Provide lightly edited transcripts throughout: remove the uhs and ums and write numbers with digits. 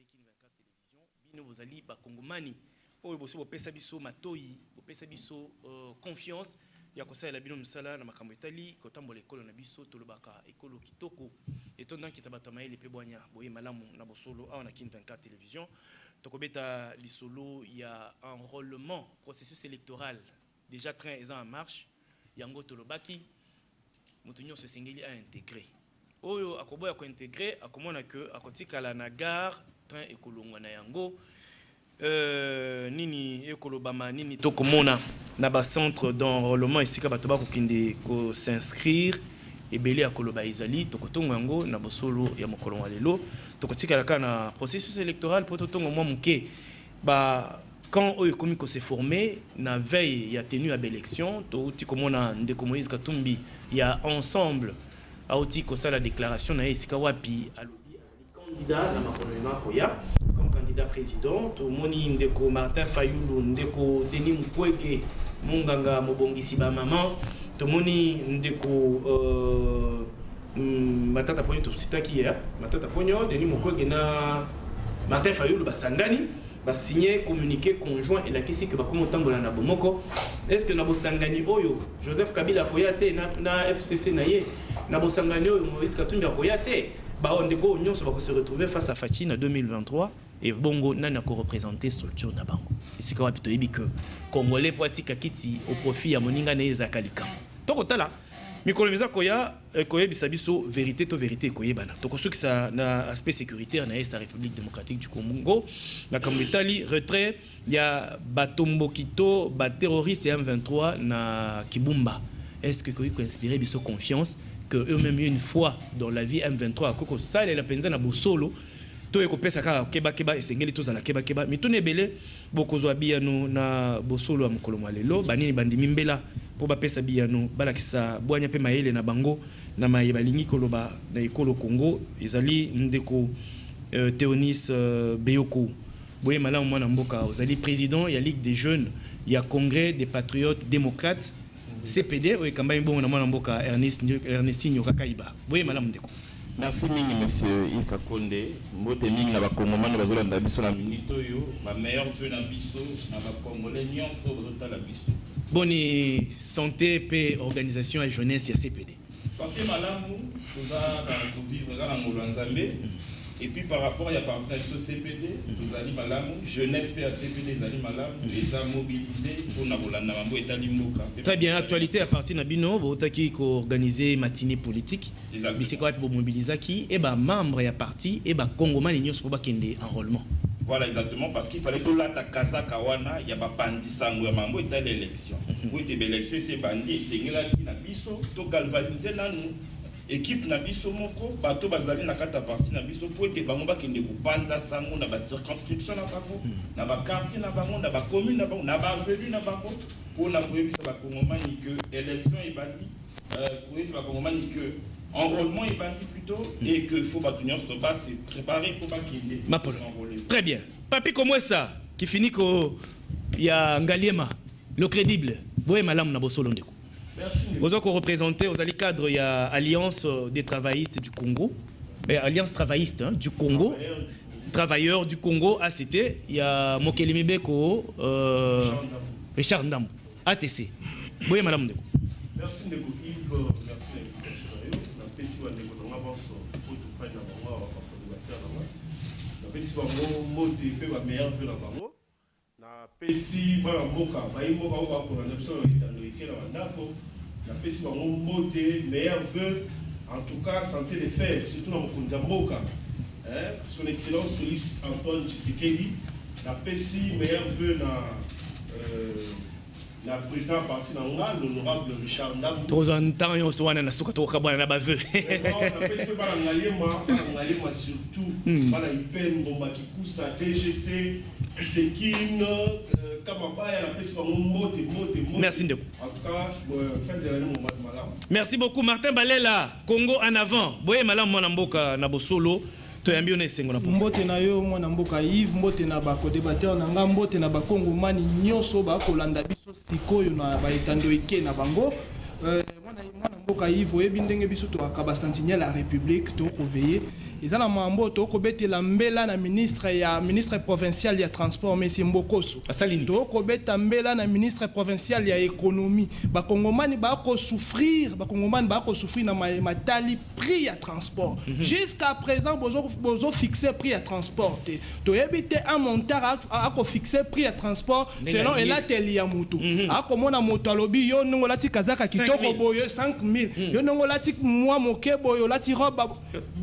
Kin 24 télévision bino bozali ba kongomani oyo boso bopesa biso matoi bopesa biso confiance ya kosala bino musala na makambo etali kotambola ekolo na biso tolobaka ekolo kitoko etonda kita bato mayele pe bwanya boye malamu na bosolo awa na Kin 24 télévision tokobeta lisolo ya enrôlement processus électoral déjà train est en marche yango tolobaki mutunyo se singeli a intégré oyo akoboya ko intégrer akomona que akotikala na gare train ekolongwa na yango nini ekolobama nini tokomona na ba centre d'enrôlement esika bato ba kokinde ko s'inscrire ebele akoloba ezali tokotongo yango na bosolo ya mokolo wa lelo tokotikala kana processus électoral pour totongo mwa muke ba quand oyo komi ko se former na veille ya tenue à l'élection to tikomona ndeko Moïse Katumbi ya ensemble aoti ko la déclaration na esika wapi alobi candidat na makolona koya comme candidat président to moni ndeko Martin Fayulu ndeko Denis Mukwege munganga mobongisi ba maman to moni ndeko matata ponyo to sitaki ya matata ponyo Denis Mukwege na Martin Fayulu basangani ba signer communiqué conjoint et la question que ba komo tambola na bomoko est-ce que na bosangani oyo Joseph Kabila koyate na FCC na ye na bosangani oyo Moïse Katumbi koyate ba ondeko nyonso ba ko se retrouver face à Fati na 2023 et bongo nana ko représenter structure na bango esika wapi to yebi que congolais poatika kiti au profit ya moninga na ezakalika tokotala mikolo miza koya koyebisa biso vérité to vérité koyebana tokosukisa na aspect sécuritaire na Est République démocratique du Congo na kamutali retrait ya batombo kito ba terroriste M23 na Kibumba est-ce que koyiko inspirer biso confiance que eux-mêmes une fois dans la vie M23 koko sale la penza na bosolo to ekopesa ka keba esengeli to zala keba mitune belé bokozwa biyano na bosolo ya mokolo lelo banini bandimi mbela po bapesa biyano balakisa bwanya pe mayele na bango na maye balingi koloba na ekolo Congo ezali ndeko Théonis Beyoko boye malamu mwana mboka ozali président ya Ligue des jeunes ya Congrès des patriotes démocrates CPD oye kamba mbongo na mwana mboka Ernestinho Kakaiba boye malamu ndeko. Merci mingi monsieur Ika Konde mbote mingi na bakongomani bazolanda biso na minito yo ba meilleur jeu na biso na bakongolais nyonso bazotala biso. Bonne santé pe organisation et jeunesse ya CPD. Santé malamu toza na vivre na ngolo nzambe et puis par rapport à la partenariat CPD nous allons malamu jeunesse pe ya CPD zali malamu les a mobilisés pour na bolanda mambo etali mboka. Très bien, actualité à partir na bino botaki ko organiser matinée politique biseko wapi bo mobilisaki et ba membre ya parti et ba kongomani nyonso po ba kende enrôlement. Voilà exactement parce qu'il fallait que la Takaza Kawana ya ba pandi sango ya mambo etali élection. Oui te élection c'est bandi sengela ki na biso to galvaniser nanu équipe na biso moko bato bazali na kata parti na biso po ete bango bakende kopanza sango na ba circonscription na bango na ba quartier na bango na ba commune na bango na ba avenue na bango pour na koyebisa ba kongomani que élection ebandi koyebisa ba kongomani que enrôlement ebandi plutôt et que faut bato nyonso ba se préparer pour bakende enrôler. Très bien. Papi comment ça qui finit ko ya Ngaliema le crédible boye malamu na bosolo ndeko. Vous avez représenté aux cadres il y a Alliance des travaillistes du Congo, Alliance travailliste du Congo, travailleurs du Congo ACT, il y a Mokelemi Beko, Richard Ndam, ATC. Oui, madame Ndeko. Merci Ndeko Yves, merci la pesi bango mbote meilleur vœu en tout cas santé les fers surtout dans Mokonza Mboka son excellence Félix Antoine Tshisekedi la pesi meilleur vœu na président parti na nga l'honorable Richard Ndam tozantan yo sowana na suka toka bwana na ba vœu na pesi ba ngalema surtout bana ipen bomba kikusa DGC Sekine merci Ndeko. En tout cas, fin de l'année malam. Merci beaucoup Martin Balela, Congo en avant. Boye malam mwana mboka na bosolo to yambi ona esengo na po. Mbote na yo mwana mboka Yves, mbote na ba co-débatteur na nga mbote na ba Kongomani nyonso ba kolanda biso sikoyo na ba etando eke na bango. Mwana mboka Yves oyebi ndenge biso tokaka sentinelle la République tokoveiller ezana mambo tokobetela mbela na ministre provincial ya transport Messi Mbokoso tokobeta mbela na ministre provincial ya économie bakongomani bako souffrir na matali prix ya transport jusqu'à présent bozo fixer prix ya transport toyebi te un montant ako fixer prix ya transport selon elateli ya mutu akomona moto alobi yo ndongo lati kazaka kitoko boyo 5000 yo ndongo lati mwa moke boyo lati robe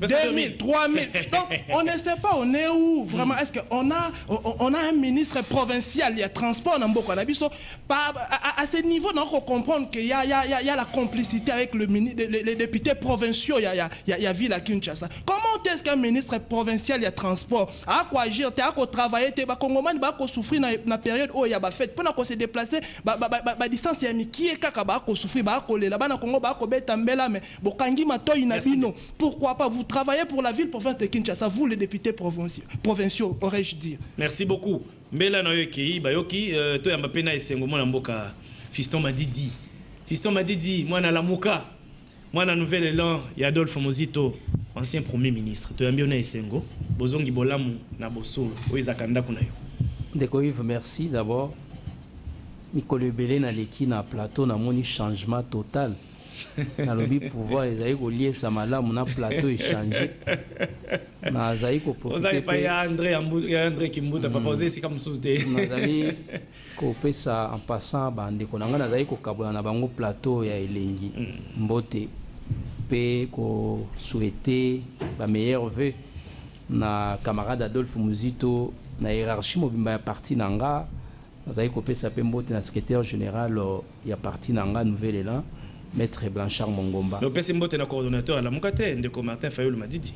2000 3000 donc on ne sait pas on est où vraiment est-ce que on a un ministre provincial il y a transport dans Mboko na biso à ce niveau donc on comprend que il y a la complicité avec les députés provinciaux il y a ville à Kinshasa. Comment est-ce qu'un ministre provincial il y a transport à quoi agir à quoi travailler ba congomani ba ko souffrir na période où il y a ba fête pendant qu'on se déplacer ba distance ya miki e kaka ba ko souffrir ba ko lela ba na Congo ba ko beta mbela mais bokangi matoyi na bino pourquoi pas vous travaillez pour la ville province de Kinshasa vous les députés provinciaux aurais-je dire. Merci beaucoup mbela na yoki bayoki to ya mapena esengo mona mboka Fiston Madidi mwana lamuka mwana nouvel élan ya Adolphe Mozito ancien premier ministre to yambi ona esengo bozongi bolamu na bosolo oyezaka ndako na yo. Ndeko Yves, merci d'abord. Mikolo Belé na leki na plateau na moni changement total. Na lobi pouvoir les aïe ko lier sa malamu na plateau échanger. Na azaï ko profiter. Ozaï pa ya André Kimbuta papa osé c'est comme souté. Na azaï ko pesa en passant bande ko nanga na azaï ko kaboya na bango plateau ya elengi. Mbote pe ko souhaiter ba meilleurs vœux na camarade Adolphe Muzito na hiérarchie mobimba ya parti nanga. Azaï ko pesa pe mbote na secrétaire général ya parti nanga nouvel élan. Maître Blanchard Mongomba. Le PC Mbote na coordonnateur à la Mokate, Ndeko Martin Fayol Madidi.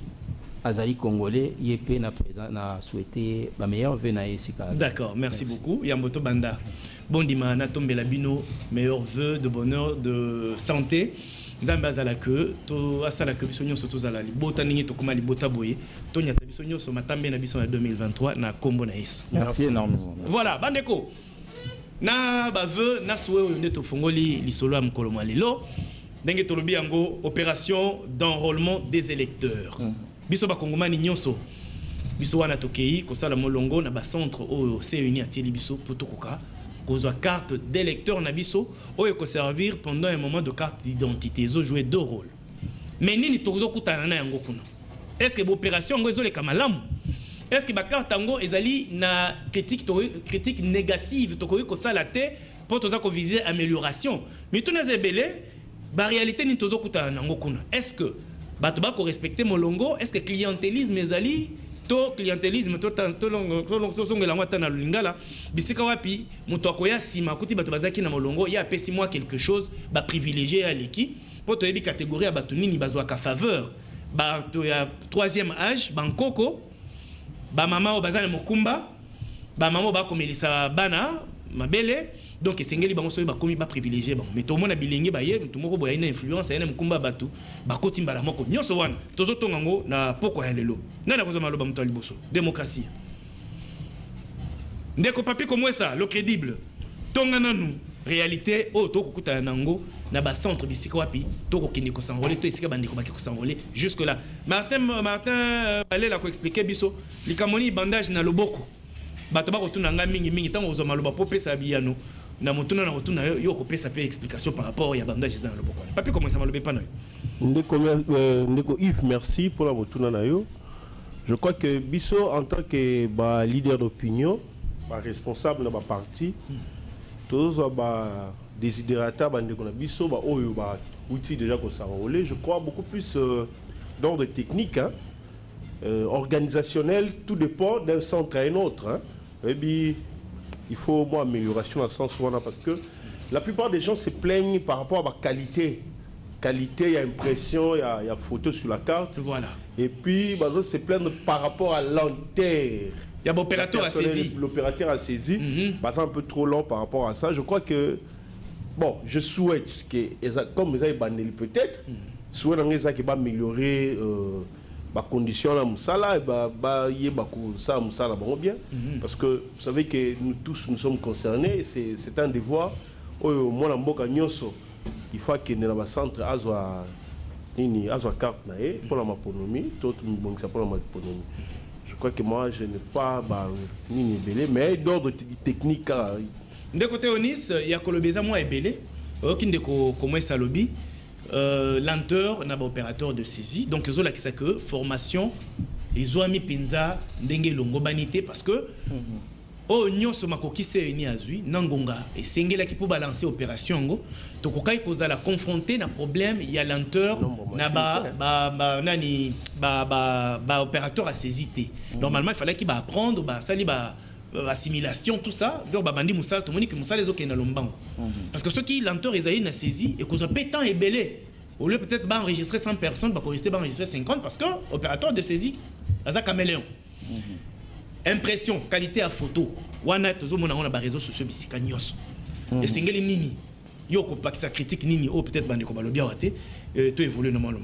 Azali Congolais, YP na présent na souhaité la meilleure vœu na Esika. D'accord, merci beaucoup. Yamboto Banda. Bon dimanche, na tombe la bino, meilleurs vœux de bonheur, de santé. Nzambe azala que to asala que bisonyo soto zala li bota ningi to kuma li bota boye to nyata bisonyo so matambe na biso na 2023 na kombo na Yesu. Merci énormément. Voilà, bandeko. Na baveu na souhait oyo nde tofongoli lisolo ya mokolo mwa lelo ndenge tolobi yango opération d'enrôlement des électeurs biso bakongomani nyonso biso wana tokei kosala molongo na bacentre oyo CENI atieli biso po tokoka kozwa carte d'électeur na biso oyo ekoservir pendant un moment de carte d'identité ezojouer deux rôles mais nini tozokutana na yango kuna est-ce que opération yango ezoleka malamu. Est-ce que bakar tango ezali na critique négative tokoki ko salate pour toza ko viser amélioration mais tout nazebele ba réalité ni tozo kuta nango kuna est-ce que bato ba ko respecter molongo est-ce que clientélisme ezali to clientélisme to longo songela ngata na lingala bisika wapi muto akoya sima kuti bato bazaki na molongo ya pesi moi quelque chose ba privilégié à l'équipe pour to yebi catégorie ya bato nini bazwa ka faveur bato ya troisième âge bankoko ba mama o bazana mokumba ba mama ba komelisa bana mabele donc esengeli bango soyi ba komi ba privilégié bango mais to mona bilenge ba ye to moko boya ina influence ina mokumba batu ba kotimba la moko nyonso wana tozo tonga ngo na poko ya lelo nana kozama loba muto liboso démocratie ndeko papi comme ça le crédible tonga nanu réalité o to kokuta nango na ba centre bisika wapi to kokindi ko s'envoler to isika bandiko ba ko s'envoler jusque là Martin balé la ko expliquer biso likamoni bandage na loboko bato ba kotuna nga mingi tango ozoma loba po pesa biyano na motuna na kotuna yo ko pesa pe explication par rapport ya bandage za na loboko papi comment ça va le pas na ndeko Yves merci pour la motuna na yo. Je crois que biso en tant que leader d'opinion responsable de ma parti tous désidérata bandeko na biso oyo outil déjà ko s'enrôler je crois beaucoup plus d'ordre technique hein, organisationnel tout dépend d'un centre à un autre hein. Et puis il faut moi amélioration dans ce sens parce que la plupart des gens se plaignent par rapport à la qualité il y a impression il y a photo sur la carte voilà et puis ils se plaignent par rapport à lenteur. Il y a l'opérateur à saisir. L'opérateur a saisi. C'est un peu trop long par rapport à ça. Je crois que, bon, je souhaite que, comme ils ont bandé peut-être, souhaite qu'ils va améliorer les conditions de Moussala, bien. Parce que vous savez que nous tous nous sommes concernés. C'est un devoir. Moi, il faut qu'il y ait un centre azwa carte pour la maponomie, tout ça pour la maponomie. Je crois que moi je n'ai pas ni belé, mais d'ordre technique. De côté Onis, il y a Kolobeza moi et belé, aucun de comment ça lobby, lenteur n'a pas opérateur de saisie, donc ils ont la que formation, ils ont mis pinza dengue longo banité parce que oh nyonso makoki se ni azui nangonga et sengela ki pour balancer opération ngo to kokai kozala confronter na problème il y a lenteur na ba opérateur à saisité normalement il fallait qu'il apprendre sali assimilation tout ça donc bandi musala to moni que musala ezo kena lombango parce que ceux qui lenteur ezali na saisie et kozo pétant et belé au lieu peut-être enregistrer 100 personnes ba rester enregistrer 50 parce que opérateur de saisie aza caméléon. Impression, qualité à photo. Wana tozo mona on a réseaux sociaux bisika nyonso. Et singeli nini. Yo ko pakisa critique nini ou peut-être bande ko balobia waté to évoluer normalement.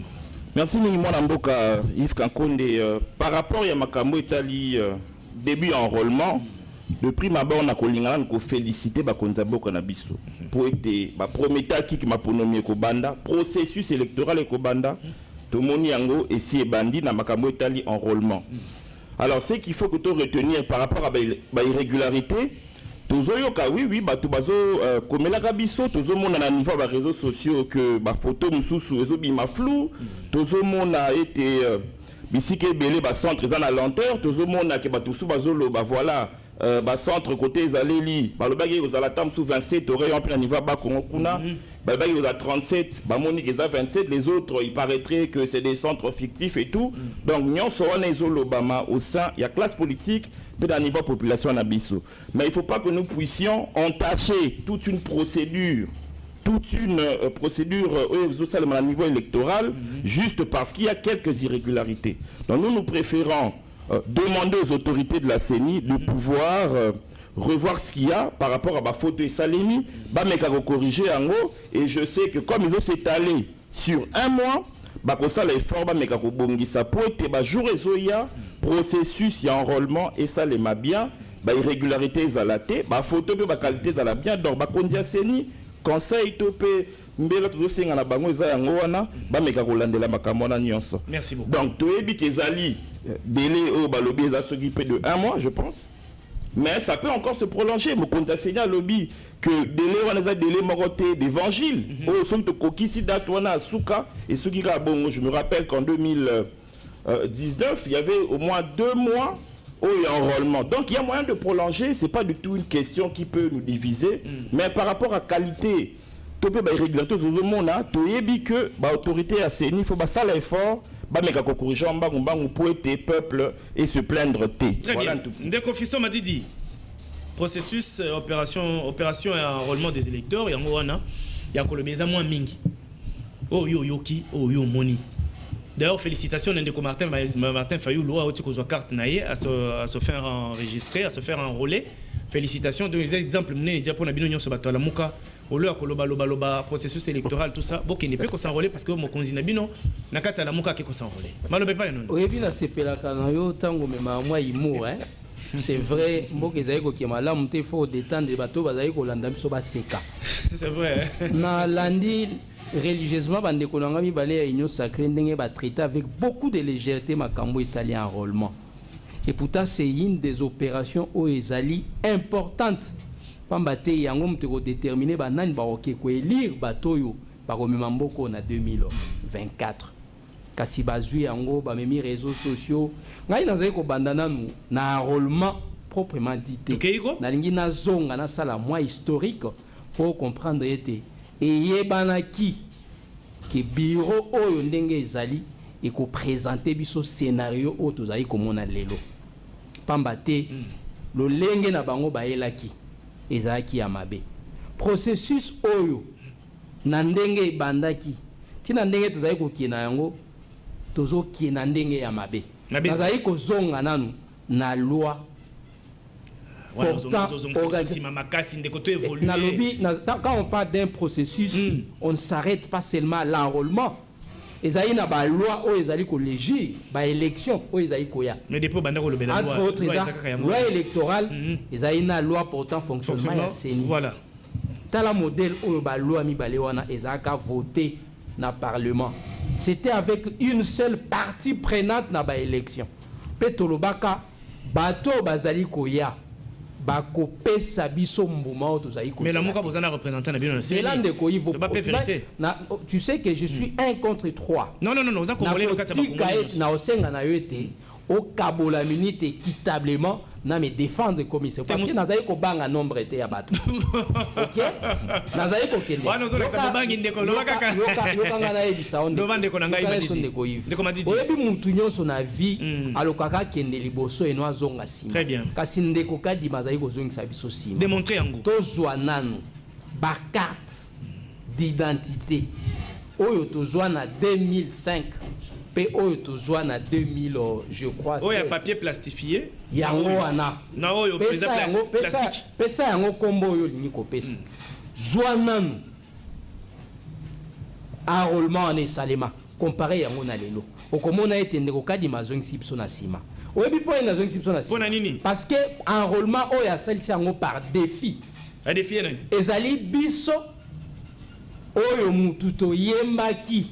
Merci Nini Mwana Mboka Yves Kankonde par rapport à makambo etali début enrôlement de prime abord na kolingana ko féliciter ba konza boka na biso pour être ba prometteur qui ma ponomie ko banda processus électoral ko banda to moni yango et si bandi na makambo etali enrôlement. Alors, ce qu'il faut que tu retenir par rapport à l'irrégularité, oui, tu as comme la gabiso, tu as niveau des réseaux sociaux que ma photo me flou, tu as été bicycle belé, centre à lenteur, tu as voilà. Centre côté Zaleli, le bagage aux alatam sous 27, aurait un peu niveau bas kuna, le bagage aux 37, Monique est à 27, les autres il paraîtrait que c'est des centres fictifs et tout. Donc nous sommes l'Obama au sein, il y a classe politique, mais d'un niveau population à Bissau. Mais il ne faut pas que nous puissions entacher toute une procédure au niveau électoral, juste parce qu'il y a quelques irrégularités. Donc nous préférons demander aux autorités de la CENI de pouvoir revoir ce qu'il y a par rapport à ma photo et Salemi, corriger en haut. Et je sais que comme ils ont s'étalé sur un mois, ça l'effort, ça peut être jour et processus, il y a enrôlement et ça les m'a bien, irrégularité, ils photo, qualité, ils bien. Donc, kondia CENI, conseil, topé. Merci beaucoup. Donc, tu es dit délai au lobby de 1 mois, je pense. Mais ça peut encore se prolonger. Je compte enseigner à lobby que délai on a délai moroté d'évangile. Au son de kokisi datwana souka et sugira bon. Je me rappelle qu'en 2019, il y avait au moins 2 mois au enrôlement. Donc il y a moyen de prolonger. C'est pas du tout une question qui peut nous diviser, mais par rapport à qualité. Tu peux irrégularité au monde, tu es dit que l'autorité a CENI, il faut ça l'effort, corriger pour être peuple et se plaindre. Très bien. Dès qu'on fait m'a dit processus opération et enrôlement des électeurs, il y a un moins mingi. Oh yo yoki, oh yo moni. D'ailleurs, félicitations à Martin Fayou, loi à carte à se faire enregistrer, à se faire enrôler. Félicitations. Des exemples menés déjà pour la bino sur bateau la muka au lieu de processus électoral tout ça bon qui ne peut qu'on s'enrôler parce que mon konzina bino na kata la muka qui qu'on s'enrôler malobe pas non oui bien c'est pela kana yo tango mema moi imo hein c'est vrai mboka ezali ko kiema la mte faut détendre bateau bazali ko landa biso ba seka c'est vrai na landi religieusement bande ko nanga mi balé à union sacrée ndenge ba traiter avec beaucoup de légèreté makambo italien enrôlement. Et pourtant, c'est une des opérations où ezali importante. Pambate yango mteko déterminer ba nani ba oké ko élire batoyo ba komema mboko na 2024. Kasi bazui yango ba memi réseaux sociaux. Ngai nazali ko bandana nu na enrôlement proprement dit. Na lingi na zonga na sala moi historique pour comprendre été et yebana ki ke bureau oyo ndenge ezali et ko présenter biso scénario o tozali komona lelo. Pambate lo lenge na bango baelaki ezaki ya mabe processus oyo na ndenge ebandaki tina ndenge tozali kokina yango tozokina ndenge ya mabe nazali kozonga nanu na loi portant quand on parle d'un processus on ne s'arrête pas seulement à l'enrôlement. Ezali na ba loi o ezali ko légir ba élection o ezali ko ya mais depuis banda ko lobela loi entre autres loi électorale ezali na loi portant fonctionnement ya CENI voilà tala modèle oyo ba loi mibale wana ezaka voté na parlement. C'était avec une seule partie prenante na ba élection. Petolobaka bato bazali koya bakopesa biso mbuma o tozali ko. Mais la moka bozana représentant na bino na c'est l'un de koivo. Tu sais que je suis 1 contre 3. Non, vous en congolais le 4 na osenga na yote au kabola minute équitablement na me défendre comme c'est parce que nazali ko banga nombre été ya bato. OK? Nazali ko kende. Wana zo lekisa bangi ndeko lo kaka. Yo kanga na ebisa onde. Ndo bande ko ngai madidi. Ndeko madidi. Oyebi mutu nyonso na vie alokaka kende liboso eno azonga sima. Très bien. Kasi ndeko kadi mazali ko zongisa biso sima. Démontrer yango. Tozwa nanu ba carte d'identité oyo tozwa na 2005 pe oyo tozwa na 2000 je crois. Oyo papier plastifié. Yango wana. Na oyo plastique. Pesa yango kombo oyo lingi ko pesa. Zwa nanu enrôlement en salema comparé yango na lelo. Okomona ete ndeko kadi mazongi sipso na sima. Oyebi po na zongi sipso na sima. Pona nini? Parce que enrôlement oyo asalisi yango par défi. A défi nani? Ezali biso oyo mutu toyembaki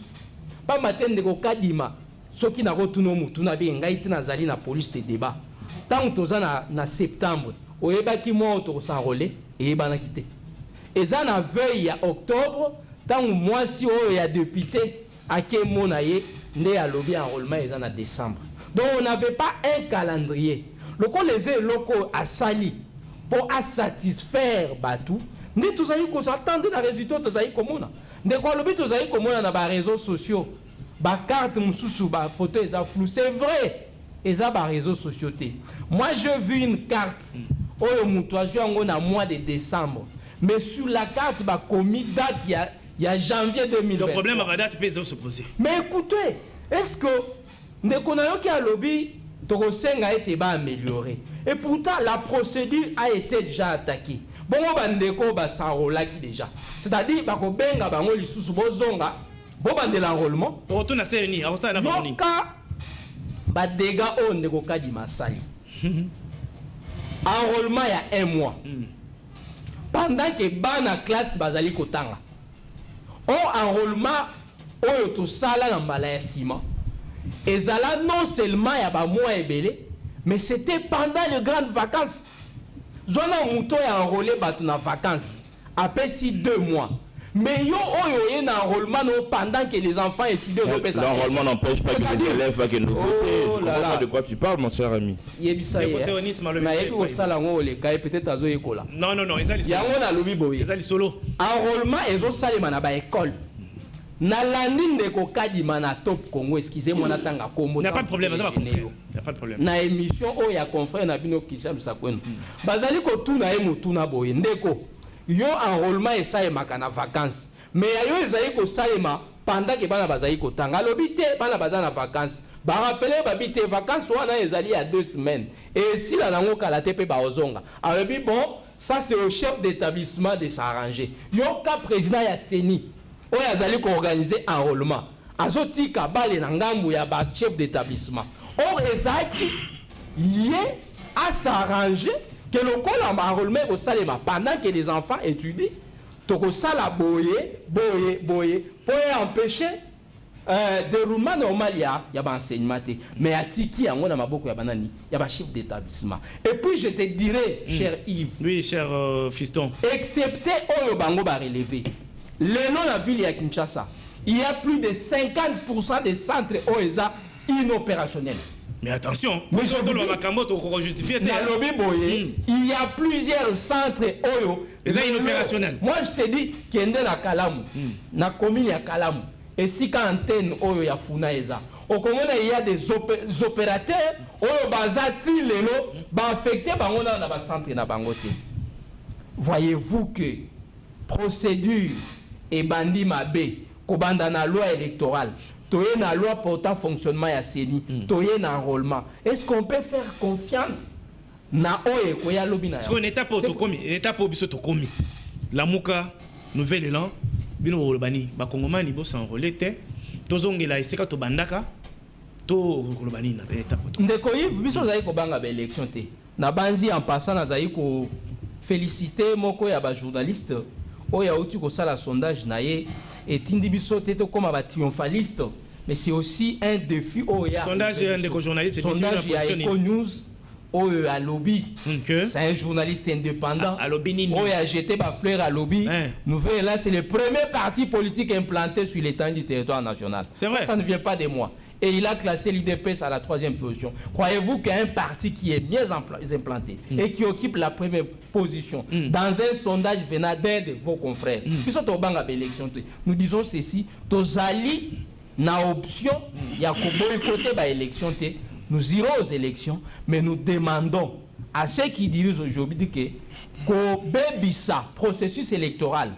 pa matende ko kadima soki na kotuna mutu na be ngai te nazali na police de débat tant toza na septembre oyebaki mo to s'enrôler et banaki te eza na veille ya octobre tant mwasi oyo ya député ake mona ye nde ya lobby enrôlement eza na décembre. Donc on n'avait pas un calendrier loko les locaux à sali pour satisfaire batou. Ndi tozali ko s'attendre na résultat tozali komona. Ndeko lobi tozali komona na ba réseaux sociaux. Ba carte mususu ba photo eza flou, c'est vrai. Eza ba réseaux sociaux té. Moi j'ai vu une carte oyo mutu azwi yango na mois de décembre. Mais sur la carte ba commis date il y a janvier 2020. Le problème à date peut se poser. Mais écoutez, est-ce que ndeko na yo ki a lobi tokosenga ete ba améliorer. Et pourtant la procédure a été déjà attaquée. Bon, bandeko ba s'enrôlaki déjà. C'est-à-dire bako benga bango lisusu bozonga bo bande l'enrôlement. Retourne à Séni, à ça na boni. Yoka ba dégâts on ndeko kadi masali. Enrôlement il y a 1 mois. Pendant que bana classe bazali kotanga. Enrôlement oyo to sala na mbala ya sima. Ezala non seulement ya ba mois ebele, mais c'était pendant les grandes vacances. Zona muto ya enrôlé bato na vacances après 2 mois. Mais yo oyo na enrôlement pendant que les enfants étudient au pays. L'enrôlement n'empêche pas que les élèves fassent une nouveauté. De quoi tu parles mon cher ami? Yebisa ye. Na yebi ko sala ngo le kai peut-être azo yekola. Non, ezali solo. Yango na lobi boye. Ezali solo. Enrôlement ezo salema na ba école. Na landi ndeko kadima na Top Congo, excusez-moi na tanga kombo. Il n'y a pas de problème, ça va comprendre. Il n'y a pas de problème. Na émission o ya confrère na bino Kisha Lusakweno. Bazali ko tuna e mutuna boye ndeko. Yo enrôlement esalemaka na vacances. Mais yo ezali ko salema pendant que bana bazali ko tanga lobité bana bazana na vacances. Ba rappeler babité vacances wana ezali ya 2 semaines. Et si la nango kala te pe ba ozonga. Alobi bon, ça c'est au chef d'établissement de s'arranger. Yo ka président ya Seni. Oyo azali ko organiser enrôlement azotika bale na ngambu ya ba chef d'établissement. Or ezaki yé à s'arranger que le col en enrôlement au salema pendant que les enfants étudient toko sala boye pour empêcher déroulement normal ya ba enseignement mais atiki yango na maboko ya banani ya ba chef d'établissement. Et puis je te dirais cher Yves, oui cher fiston, excepté oyo bango ba relever le nom de la ville de Kinshasa, il y a plus de 50% des centres OESA inopérationnels. Mais attention, mais je vous dis, il y a plusieurs centres OEO inopérationnels. Moi je te dis qu'il y a na Kalamu, na commune ya Kalamu, et si quand antenne OEO ya Funa eza. Au Congo il y a des opérateurs OEO bazati lelo ba affecté bango na ba centre na bangote. Voyez-vous que procédure et bandi mabe kobanda na loi électorale toye na loi portant fonctionnement ya Seni toye na enrôlement, est-ce qu'on peut faire confiance na oye koya lobi na parce qu'on étape autokomi étape obiso tokomi la muka nouvel élan bino olobani ba kongomani bo s'enrôler te tozongela esika to bandaka to olobani na étape to ndeko Yves biso zai ko banga ba élection te na banzi en passant na zai ko féliciter moko ya ba journaliste oyo auti kosala sondage na ye etindi biso te tokoma batriomphalistes, mais c'est aussi un défi oyo sondage ndeko journaliste sondage ya Eco News oyo à lobby. C'est un journaliste indépendant oyo a jeté ba fleur à lobby. Nouvelle là, c'est le premier parti politique implanté sur l'étendue du territoire national. C'est vrai. Ça ne vient pas de moi. Et il a classé l'IDPS à la 3e position. Croyez-vous qu'un parti qui est mieux implanté et qui occupe la première position dans un sondage venant d'un de vos confrères, nous disons ceci, Tozali na option, il y a côté ba élection, nous irons aux élections, mais nous demandons à ceux qui dirigent aujourd'hui que bébisa processus électoral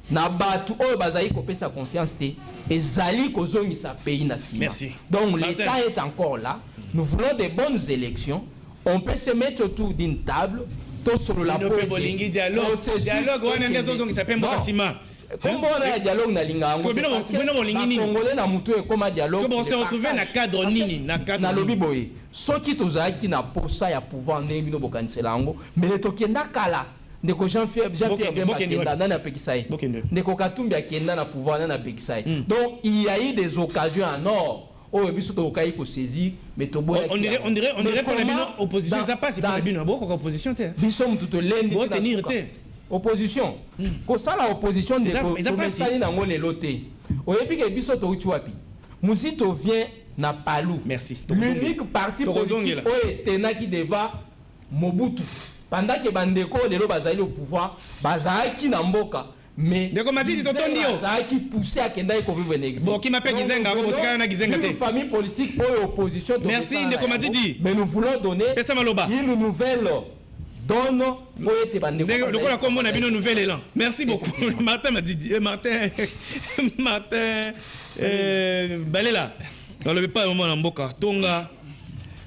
na batu oyo bazali kopesa confiance te ezali kozongisa pays na sima. Merci. Donc l'État est encore là. Nous voulons des bonnes élections. On peut se mettre autour d'une table, tout sur la politique. Dialogue on a des choses qui s'appellent Mokasima. Comment on a un dialogue na linga ngo? Congolais na mutu e koma dialogue. Est-ce qu'on se retrouve na cadre nini na lobby boy. Soki tozaki na posa ya pouvoir ndenge bino bokanisela ngo, mais tokenda kala. Ndeko Jean-Pierre Bemba na Pekisai. Ndeko Katumbi akenda na pouvoir na Pekisai. Donc il y a eu des occasions en or. Oh, biso to kai ko saisir, mais to boya. On dirait pour la opposition, ça passe pour la bino beaucoup opposition te. Biso mututo lendi pour tenir te. Opposition. Ko ça la opposition de ko mesali na ngole loté. Oyebi ke biso to uti wapi. Musito vient na Palou. Merci. L'unique parti politique oye tenaki devant Mobutu. Pendant que Bandeko lelo bazali au pouvoir, bazaki na mboka, mais Ndeko Matidi totondio bazaki poussé à kenda ko vivre en exil. Bon qui m'appelle Gizenga ko botika na Gizenga te. Une famille politique ou opposition. Merci Ndeko Matidi. Mais nous voulons donner une nouvelle donne pour être Bandeko. Le quoi comme on a vu une nouvelle élan. Merci beaucoup. Martin Matidi, Martin Balela. Dans le pas moment na mboka Tonga.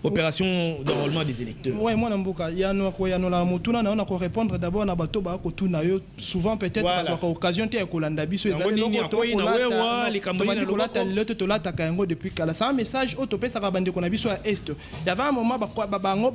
Opération d'enrôlement des électeurs. Oui, moi, il y a on a répondre d'abord à Bato Bakotuna. Souvent, peut-être, parce qu'à l'occasion, tu as Kolandabi, sur les années, depuis qu'à un message, autopé, ça va bander qu'on a vu sur l'Est. Il y avait un moment, Bango,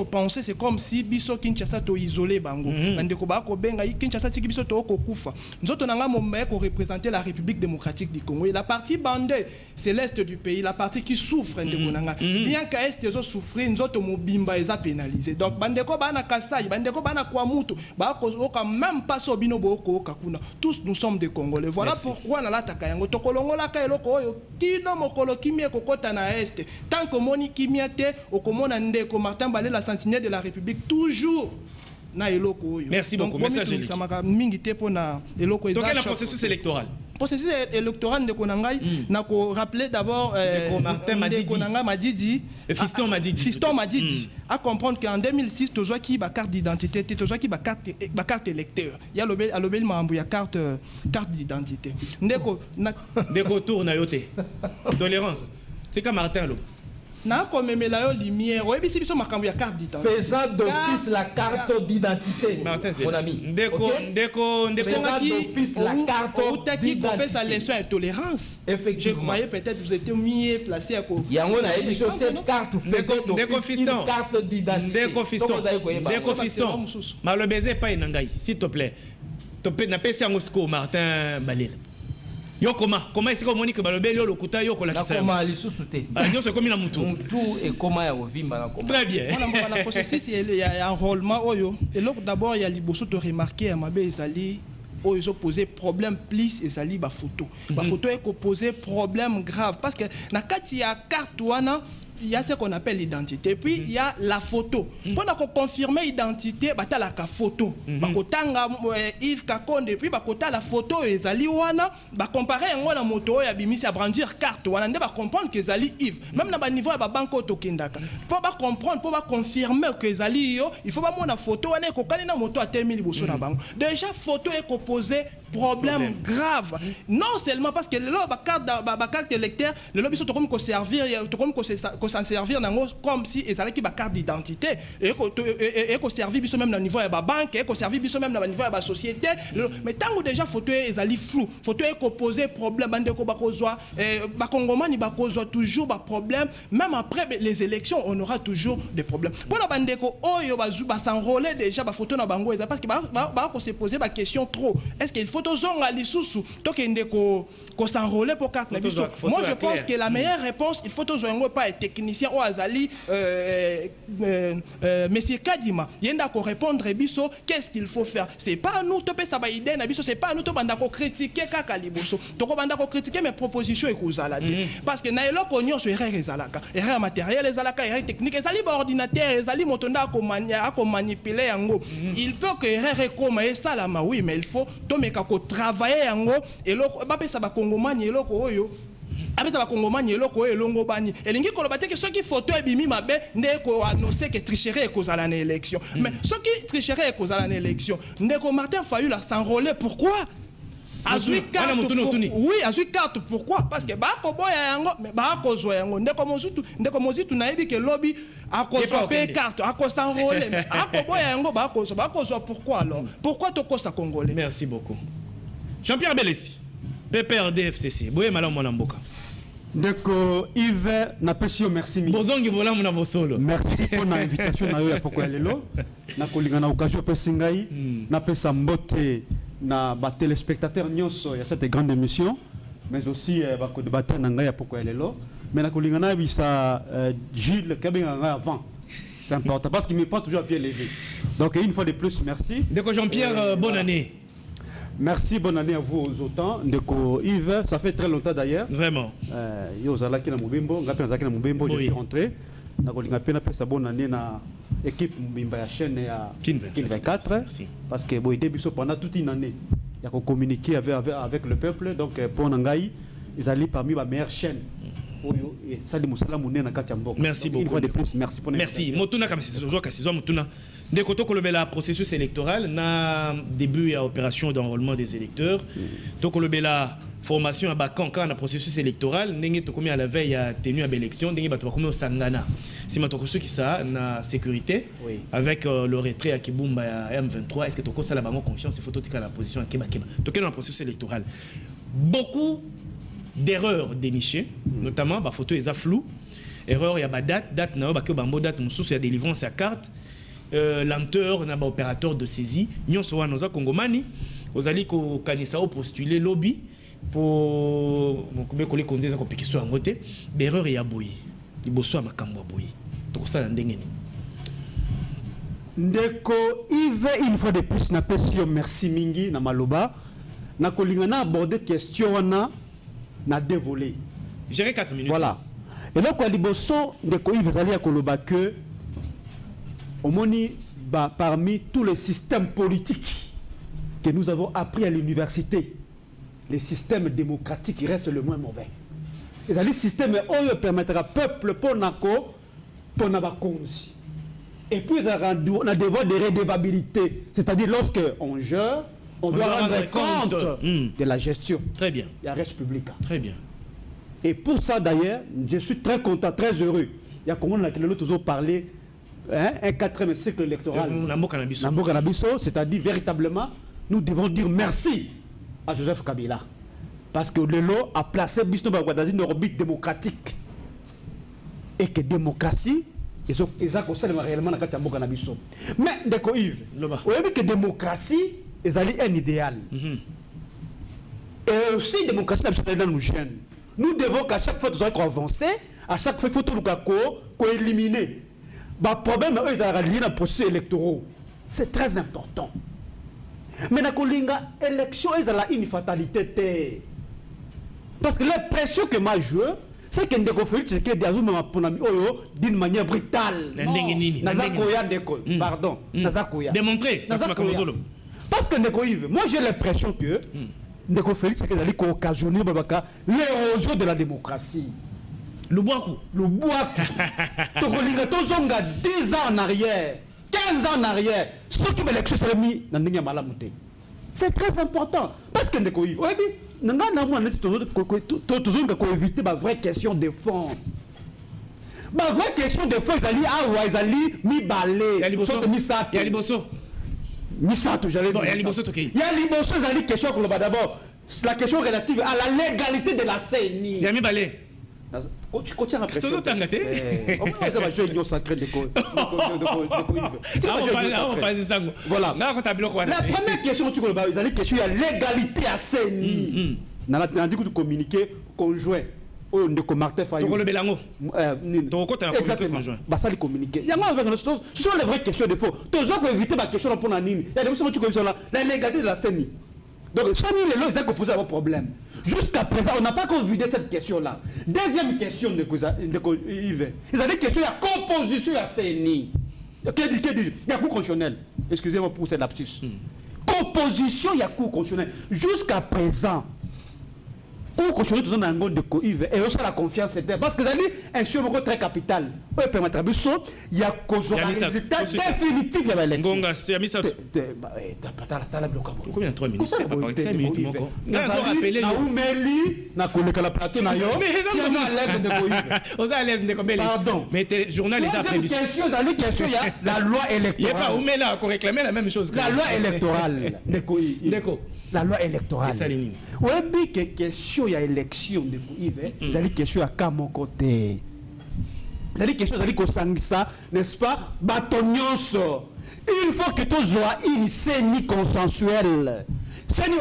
pensait, c'est comme si Biso Kinshasa to isolé Bango. Bandeko Bako Benga, Kinshasa, Biso to Kokufa. Nous autres, on a un moment pour représenter la République démocratique du Congo. Et la partie bandée, c'est l'Est du pays, la partie qui souffre de Konanga. Bien qu'à Est, ils ont souffert, nous autres, Mobimba, ils ont pénalisé. Donc, Bandeko Bana Kassai, Bandeko Bana Kwamutu, Bako, même pas Sobino Boko Kakuna. Tous nous sommes des Congolais. Voilà pourquoi on a l'attaque. Tokolongo la Kailoko, Kino Mokolo Kimia Kokota na Est. Tant que Moni Kimia Te, Okomona Ndeko, Martin Balé, la sentinelle de la République, toujours. Merci beaucoup. Message donc, quel est le processus électoral? Le processus électoral de Konangai, n'a rappelé d'abord Martin Madidi, Fiston Madidi. Fiston Madidi, à comprendre qu'en 2006, tu as qui ba carte d'identité, tu as qui ba carte électeur. Il y a le mambo, il y a carte d'identité. Ndeko tour na yote. Tolérance. C'est comme Martin Lo. Na comme la lumière, oui, c'est ma carte d'identité. Faisant d'office la carte d'identité. Mon ami. Ndeko faisant d'office la carte d'identité. Ça laisse une tolérance. Effectivement. Je croyais peut-être vous étiez mieux placé à côté. Il y a cette carte faisant d'office une carte d'identité. Ndeko Fiston. Mais le baiser pas inangai, s'il te plaît. Tu peux n'a pas si en Martin Balil. Yo comment est-ce que Monique Balobé yo lokuta yo kola kisa comment ali sousouté yo c'est comme na mutu et comment ya ovimba na comment très bien on a processus il y a un enrôlement oyo et là d'abord il y a liboso to remarquer à mabe ezali oyo ils ont posé problème plus ezali ba photo est posé problème grave parce que na kati ya carte wana il y a ce qu'on appelle l'identité. Puis il y a la photo. Pour confirmer l'identité, il y a la photo. Bakotanga Yves Kakonde, puis bakota la photo ezali wana, ba comparer la moto ya bimisi à brandir carte wana, ndé ba comprendre que ezali Yves. Même na ba niveau ya ba banko to kindaka. Pour ba comprendre, pour ba confirmer que ezali yo, il faut ba mona photo wana ko kali na moto a terminer liboso na bango. Déjà photo est composée problème grave. Non seulement parce que là carte électeur le biso to comme ko servir s'en servir comme si ezala ki ba carte d'identité et ko servir biso même na niveau ya ba banque et ko servir biso même na niveau ya ba société. Mais tant que déjà photo ezali flou, photo est poser problème bande ko ba kozwa ba kongomani ba kozwa toujours ba problème, même après les élections on aura toujours des problèmes. Pour la bande ko oyo ba s'enrôler déjà ba photo na bango parce que ba ko se poser ba question trop. Est-ce qu'il faut zonga lisusu to kende ko s'enrôler pour carte na biso? Moi je pense que la meilleure réponse il faut zonga pas être technicien ou azali monsieur Kadima yenda ko répondre biso qu'est-ce qu'il faut faire. C'est pas nous to pesa ba idée na biso, c'est pas nous to banda ko critiquer kaka liboso to ko banda ko critiquer mes propositions et kozala parce que na eloko nyonso erreur ezalaka, erreur matérielle ezalaka, erreur technique ezali ba ordinateur ezali motonda ko manipuler yango. Il peut que erreur ekoma esalama oui, mais il faut to meka ko travailler yango eloko ba pesa ba kongomani eloko oyo abeta ba kongomani eloko elongo bani elingi koloba te que ceux qui photo ebimi mabe ndeko annoncer que tricherie ekozala na élection. Mais ceux qui tricherie ekozala na élection ndeko Martin Fayulu s'enrôler. Pourquoi? Azui carte oui, azui carte pourquoi? Parce que ba ko boya yango mais ba ko zo yango ndeko mozitu na yebi que lobby a ko zo pe carte a ko s'enrôler mais a ko boya yango ba ko zo pourquoi alors? Pourquoi to ko sa congolais? Merci beaucoup. Jean-Pierre Belessi, PPRD FCC. Boye malam mona mboka. Ndeko Yves na pesio merci mi. Bozongi bola mona bosolo. Merci pour l'invitation na yo ya poko lelo. Na kolinga na occasion pesingai na pesa mbote na ba téléspectateurs nyonso ya cette grande émission mais aussi ba ko débattre na ngai ya poko lelo mais na kolinga na bisa Gilles Kabenga avant. C'est important parce qu'il me prend toujours à pied levé. Donc une fois de plus merci. Ndeko Jean-Pierre bonne année. Merci, bonne année à vous autant. Ndeko Yves, ça fait très longtemps d'ailleurs. Vraiment. Yo zalaki na Mubimbo, ngapi zalaki na Mubimbo, je suis rentré. Na kolinga pena pesa bonne année na équipe Mubimba ya chaîne ya Kin 24 parce que boy début pendant toute une année. Il y a qu'on communiquer avec le peuple donc pour Nangai, ils allaient parmi les meilleures chaînes. Merci beaucoup. Une fois de plus, merci pour merci. Motuna comme c'est zoa kasi zoa motuna. Dès que to le processus électoral na début à opération d'enrôlement des électeurs. To la formation à Bakan quand na processus électoral ndenge to komi à la veille à tenue à l'élection ndenge bato komi au Sangana. Si matoko ceux qui ça na sécurité avec le retrait à Kibumba à M23 est-ce que to ça la bango confiance il faut tika la position à Keba Keba. To dans le processus électoral. Beaucoup d'erreurs dénichées, notamment la photo est floue, erreur il y a date na ba que bambo date mususu ya délivrance à carte, lenteur na ba opérateur de saisie, nyonso wa noza kongomani, ozali ko kanisa o postuler lobby pour mokobe kole konzeza ko pikiso ya ngote, erreur ya boyi, liboso ya makambo ya boyi. To ça ndenge ni. Ndeko Yves une fois de plus na pesio merci mingi na maloba, na kolinga na aborder question wana na dévolé. Gérer 4 minutes. Voilà. Et donc, à Liboso, vous allez à Koloba que, parmi tous les systèmes politiques que nous avons appris à l'université, les systèmes démocratiques restent le moins mauvais. Et le système permettra au peuple pour Nabakonzi. Et puis, on a des voies de redevabilité. C'est-à-dire, lorsqu'on gère, on doit rendre compte de la gestion. Très bien. Il y a res publica. Très bien. Et pour ça d'ailleurs, je suis très content, très heureux. Il y a comment on a toujours parlé un 4e cycle électoral. C'est-à-dire véritablement, nous devons dire merci à Joseph Kabila. Parce que Lelo a placé Bisno dans une orbite démocratique. Et que démocratie, ils ont réellement dans le Bisso. Mais, d'accord Yves, vous voyez que démocratie, ils ont un idéal. Et aussi, la démocratie nous gêne. Nous devons qu'à chaque fois que nous allons avancer, à chaque fois qu'il faut éliminer. Le problème, c'est qu'ils ont lié dans le processus électoral. C'est très important. Mais dans l'élection, ils ont une fatalité. Parce que la pression que moi je joue, c'est que Ndeko Félix Tshisekedi d'une manière brutale. Pardon. Démontrer. Parce que Ndeko Yves, moi j'ai l'impression que Ndeko Félix Tshisekedi a occasionné l'érosion de la démocratie. Le bois. Le bois. Donc on a 10 ans en arrière, 15 ans en arrière, ce qui l'élection s'est mis dans le Malamouté. C'est très important. Parce Parce que ndeko Yves, oui, nanga na moi toujours éviter ma vraie question de fond. Ma vraie question de fond, ils allaient mi balé. Ya liboso. Misato, j'allais dire. Il y a liboso, ok. Il y a liboso, ils allaient question qu'on d'abord. La question relative à la légalité de la CENI. Il y a mi balé. Tu continues à pression. C'est tout voilà. La première question que tu connais, ils allaient question à légalité à CENI. On a dit que tu communiquais conjoint. Martin Fayou. Exactement. Ça les communiquer. Ce sont les vraies questions de faux. Tu dois éviter ma question pour la nini. Il y a des questions que tu connais là. La légalité de la CENI. Donc, ça, ils ont posé un problème. Jusqu'à présent, on n'a pas encore vidé cette question-là. Deuxième question de Yves. Ils ont des questions de la composition de la CENI. Il y a cours constitutionnel. Excusez-moi pour cette lapsus. Composition, il y a cours constitutionnel. Jusqu'à présent, cours constitutionnel, tout le monde de Yves. Et aussi la confiance, c'était. Parce que vous avez un sujet très capital. Il y a un résultat définitif. Il y a Ngonga, c'est mis ça. Combien de 3 minutes? Pas 3 minutes. On a rappelé. On a l'aise de combien? Pardon. Mais le journal les a prévus. La question, il y a la loi électorale. Il n'y a pas où mais là, qu'on réclamait la même chose. La loi électorale. D'accord. La loi électorale. Oui, mais question, il y a élection de Yves. Vous avez question à mon côté. Vous avez question, vous avez ça, n'est-ce pas? Bâtonnionso. Il faut que tu sois une CENI consensuelle. CENI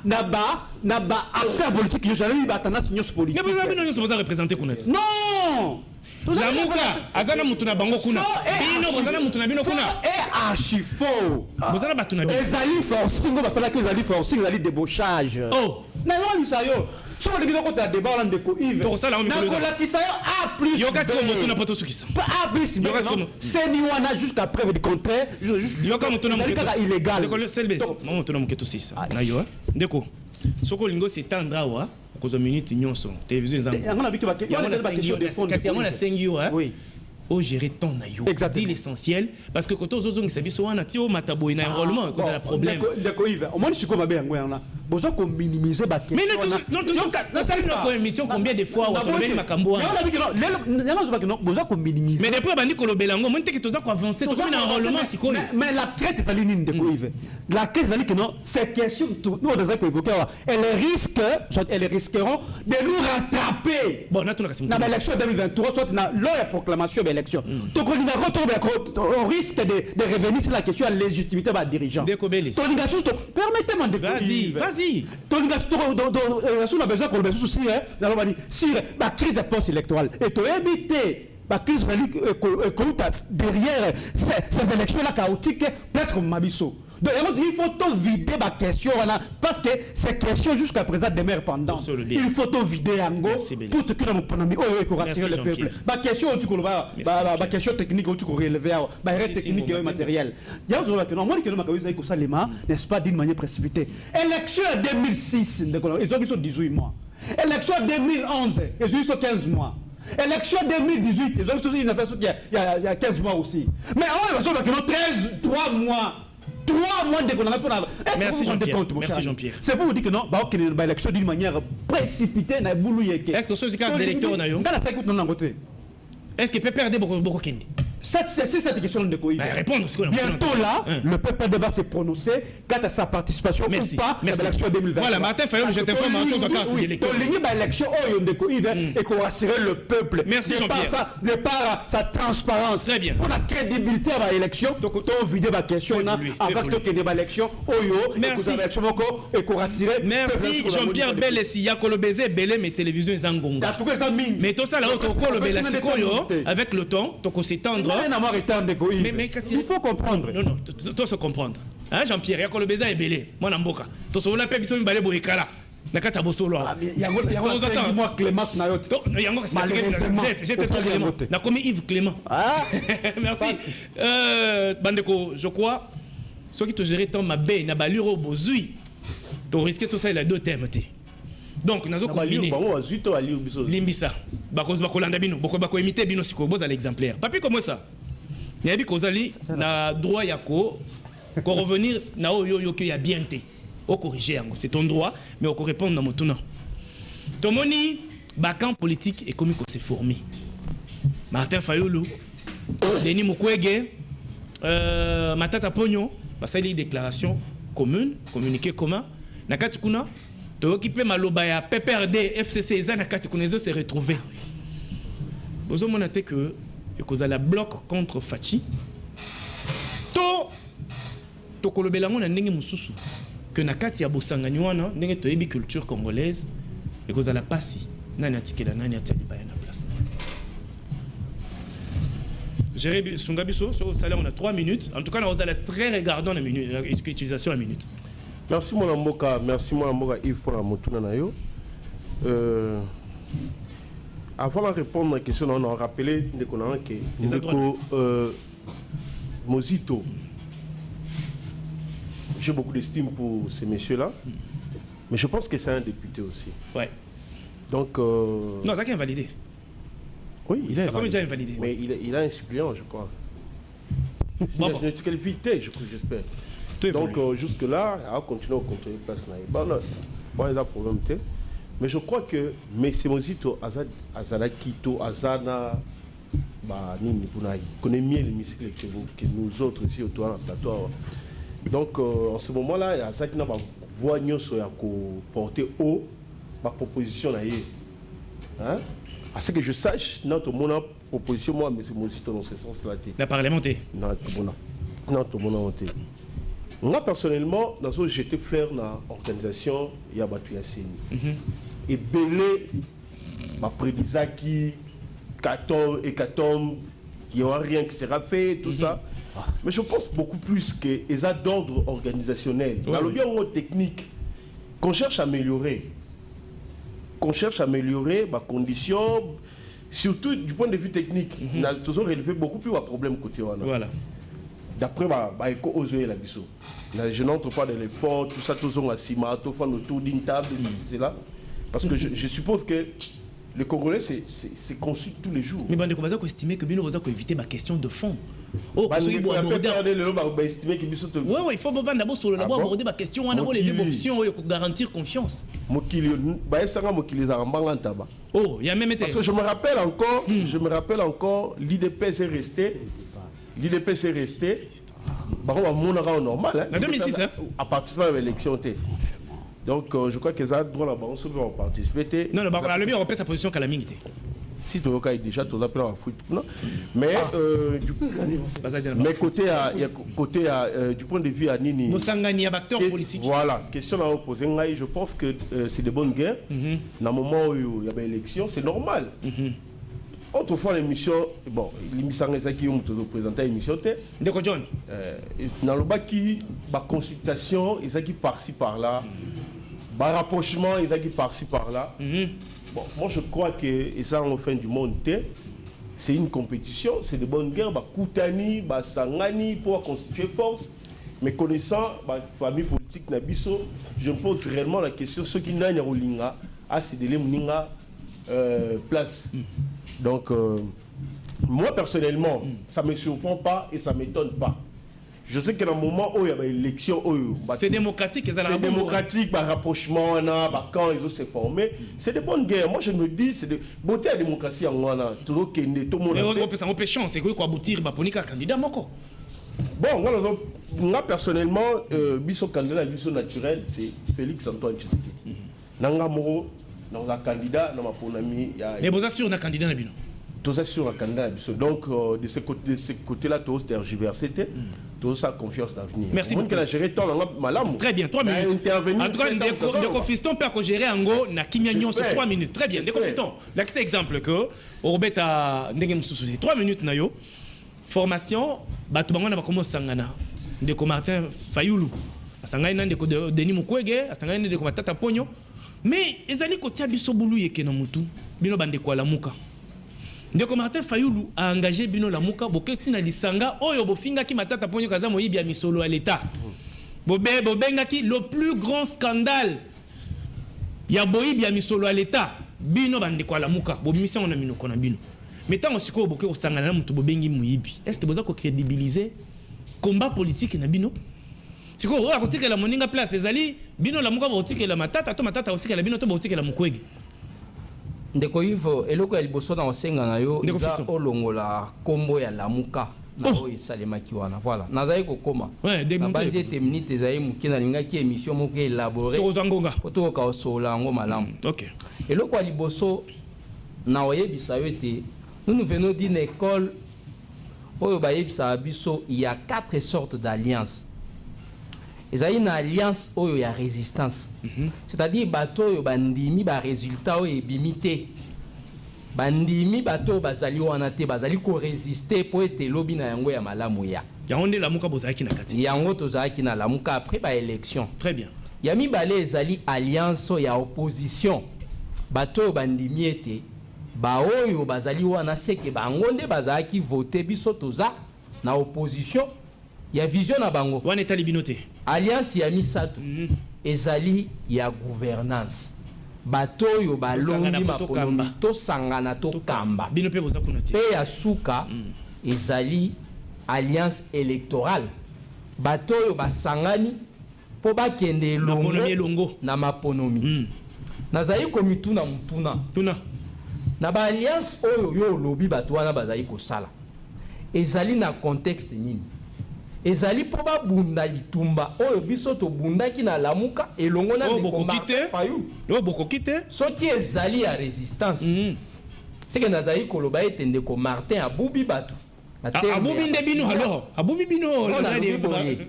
naba acteur politique, je n'ai pas de politique. Mais vous avez représenté Kounet. Non! La muka azana mutuna bango kuna bino bozana mutuna bino kuna archi faux bozana batuna bino ezali forcing basala que ezali forcing ezali débauchage na non lisayo so le kito kota débat on ndeko Yves to sala on mikolo na kola kisayo a plus yoka ko mutuna poto sukisa a plus c'est ni wana jusqu'à preuve du contraire yoka mutuna muketo illégal ndeko le selbes mutuna muketo sisa na yo ndeko soko lingo s'étendre awa cause minute nyonso télévision ezanga kasi yango nasengi yo o gérer ton na yo dis l'essentiel parce que quand ozozongisa biso wana ti o mataboy na enrôlement cause la problème ndeko Yves au moins siko mabe yango yana bozo ko minimiser ba question mais non ça une émission combien de fois wato beli makambo wana yana zo ba non bozo ko minimiser mais depuis bandi ko lobelango mo nteke toza ko avancer to na enrôlement sikoyo mais la traite est allée nini ndeko Yves la traite est allée que non ces questions nous on devrait évoquer elles risqueront de nous rattraper bon na tuna na l'élection 2023 soit na leur proclamation d'élection donc on risque de revenir sur la question de la légitimité des dirigeants permettez-moi de vas-y ton gars sur la besoin qu'on le souci sur la crise post-électorale et to éviter la crise derrière ces élections-là chaotiques presque comme Mabiso. Donc il faut tout vider ma question parce que ces questions jusqu'à présent demeurent pendantes. Il faut tout vider en gros pour ce que nous avons rassurer le peuple. Ma question ma question technique tu peux relever ma technique et matériel. Il y a aujourd'hui que non moi que nous avons que ça les mains n'est-ce pas d'une manière précipitée. Élection 2006 ils ont 18 mois. Élection 2011 ils ont 15 mois. Élection 2018 ils ont une affaire il y a 15 mois aussi. Mais on va dire 3 mois. 3 mois de qu'on a pas. Merci Jean-Pierre. C'est pour vous dire que non, bah qu'il y a une élection d'une manière précipitée na boulouye. Est-ce que ceux qui ont d'électeurs na yo? Dans la écoute non côté. Est-ce que peut perdre beaucoup Kendi? C'est cette question de Koï. Répondre ce que bientôt là, le peuple devra se prononcer quant à sa participation ou pas à l'élection 2020. Voilà, Martin Fayol, je t'informe en chose à l'électeur. L'élection de Koï et qu'on rassurer le peuple. Merci Jean-Pierre. De par sa transparence. Très bien. Pour la crédibilité à l'élection, donc on vide ma question avant que tu aies l'élection. Merci. Et qu'on rassurer. Merci Jean-Pierre Bellessi, Yakolo Bézé, Belé, mes télévisions Zangonga. Mais tout ça là, on le Bellessi avec le temps, donc on s'étendre. Mais il faut comprendre. Non, tu se comprendre. Hein, Jean-Pierre, il y a le baiser et belé. Moi, Namboka. Tu sais, on a pas besoin de balai boikala. Nakata bosolo. Il y a moi Clémence Nayot. Il y a encore c'était trop Clément. Na comme Yves Clément. Ah, merci. Bandeko, je crois ceux qui te gérer tant ma baie na baluro bozui. Tu risques tout ça il a deux thèmes. Donc nous avons combiné limbisa bakos bakolanda bino bako imiter bino siko boza l'exemplaire papi comment ça nabi kozali na droit yako ko revenir na oyo yo que ya bien té au corriger yango, c'est ton droit, mais au répondre dans mon tournant. Tomoni, bakan politique et comique s'est formé. Martin Fayulu, Denis Mukwege, Matata Pogno, parce qu'il y a une déclaration commune, communiqué commun. Nakati kuna, tu occupé Malobaya, PPRD, FCC, et Nakati Kunezo s'est retrouvé. Vous avez montré que vous avez bloc contre Fachi. To kolobelango na ndenge mususu que Nakati ya bosanganywana ndenge to yebi culture congolaise et vous avez passi nani atikela nani atalibaya na place. Jérémy Sungabiso, sur le salaire, on a 3 minutes. En tout cas, on a très regardant la utilisation à minute. Merci mon amboka, Yves pour la motuna nayo. Avant de répondre à la question, on a rappelé que Mozito, j'ai beaucoup d'estime pour ces messieurs-là, mais je pense que c'est un député aussi. Ouais. Donc. Non, ça qui est invalidé. Oui, il est invalidé. Mais il a un suppléant, je crois. Il a une disqualifié, j'espère. Donc, jusque-là, il va continuer à contrôler la place. Bon, il a un problème. Mais je crois que M. Mozito, Azana Kito, Azana, Nini Punaï, connaît mieux l'hémicycle que nous autres ici autour de la plateau. Donc, en ce moment-là, il y a ça qui n'a pas voix porter haut ma proposition. Hein? À ce que je sache, notre proposition, moi, M. Mozito, dans ce sens-là. La parlementaire. Moi, personnellement, dans j'étais fleur dans l'organisation, il y a battu un CNI. Et belé, ma prédisaki, 14 et 14, il n'y aura rien qui sera fait, tout ça. Mais je pense beaucoup plus que les d'ordre organisationnel, dans le bien technique, qu'on cherche à améliorer. Ma condition, surtout du point de vue technique. On a toujours relevé beaucoup plus de problèmes côté. Voilà. D'après la biso. Je n'entre pas dans l'effort, tout ça, tout ça, autour d'une table, c'est là. Parce que je suppose que le Congolais, c'est conçu tous les jours. Mais vous avez estimé que vous avez évité ma question de fond. Oh, il faut aborder ma question, on a levé option pour garantir confiance. Oh, il y a même été. Parce que je me rappelle encore, l'IDPS est resté. L'IDPS est resté. Normal. En 2006, hein? À participer à l'élection. Donc, je crois que ça doit participer. Non, le bien, on repère sa position qu'à la minute. Si tu as déjà tout appelé en foot. Mais du point de vue à Nini. Voilà, question à opposer. Je pense que c'est de bonnes guerres. Dans le moment où il y a une élection, c'est normal. Autrefois, l'émission, bon, l'émission qui ont présenté l'émission, dans le bas qui, consultation, ils ont qui par-ci par-là, rapprochement, ils ont qui par-ci par-là. Bon, moi je crois que, et ça en fin du monde, c'est une compétition, c'est de bonnes guerres, Koutani, Sangani, pour constituer force. Mais connaissant la famille politique Nabiso, je me pose réellement la question, ceux qui n'ont pas à ces délais, place. Donc, moi personnellement, ça ne me surprend pas et ça ne m'étonne pas. Je sais que dans le moment où il y a une élection, c'est démocratique, c'est démocratique, rapprochement, quand ils ont se formé, c'est de bonnes guerres. Moi je me dis, c'est de beauté à la démocratie en Ghana. Tout le monde. Mais on peut chance, c'est quoi aboutir à un candidat moko. Bon, moi personnellement, biso candidat, biso naturel, c'est Félix Antoine Tshisekedi. Nanga Moro, dans un candidat, dans ma ponami. Mais vous assurez un candidat na bino. Tout ça sur un candidat. Donc, de ce côté-là, tout est tergiversé. Tout ça, confiance d'avenir. Merci beaucoup. Très bien, 3 minutes. En tout cas, Ndeko Fiston peut gérer en go na Kimyanyon sur 3 minutes. Très bien, Ndeko Fiston. Là, c'est exemple que, au rebet à Ndenge Moussoussouzi, 3 minutes na yo. Formation, Batubango na bakomo sangana. Ndeko Martin Fayulu. Asangana na Ndeko Denis Mukwege, asangana na Ndeko Matata Pogno. Mais ezali kotia biso bulu yeke na mutu. Bino bandeko la muka. Ndeko Martin Fayulu a engagé bino la muka boketi na lisanga oyo bofinga ki Matata Pogno kaza moyibi ya misolo à l'état. Bobenga ki le plus grand scandale ya boyibi ya misolo à l'état. Bino bandeko la muka bobimisa on a minoko na bino. Mais tant osiko boke osangana na mutu bobengi moyibi. Est-ce que boza ko crédibiliser combat politique na bino? Siko oyo akotikela moninga place ezali bino lamuka botikela matata to matata otikela bino to botikela mukwege. Ndeko Yves eloko ya liboso na osenga na yo eza olongola kombo ya lamuka na oyo esalemaki wana. Voilà. Nazali kokoma. Ouais, na banzi ete minute ezali muke na lingaki émission moko élaboré. Tozangonga. Poto ka osola ngo malamu. OK. Eloko ya liboso na oyebisa yo ete nous venons d'une école oyo bayebisa biso il y a 4 sortes d'alliances. Ezali une alliance oyo ya résistance. C'est-à-dire bato oyo bandimi ba résultat oyo ebimité. Bandimi bato bazali wana te bazali ko résister po ete lobi na yango ya malamu ya. Yango nde lamuka bozaki na kati. Yango tozaki na lamuka après ba élection. Très bien. Ya mibale ezali alliance ya opposition. Bato oyo bandimi ete ba oyo bazali wana seke bango nde bazaki voter biso toza na opposition. Ya vision na bango. Wana etali binote. Alliance ya misato ezali ya gouvernance. Bato yo balongi maponomi to sangana to kamba. Bino pe boza kunati. Pe ya suka ezali alliance électorale. Bato yo basangani po bakende elongo na maponomi. Nazali komituna mutuna. Tuna. Na ba alliance oyo yo lobi bato wana bazali kosala. Ezali na contexte nini? Ezali po ba bunda litumba oyo biso to bundaki na lamuka elongo na bokokite Fayulu. Yo bokokite Soki ezali ya résistance. Seke nazali koloba ete ndeko Martin abubi bato. Abubi nde bino alors. Abubi bino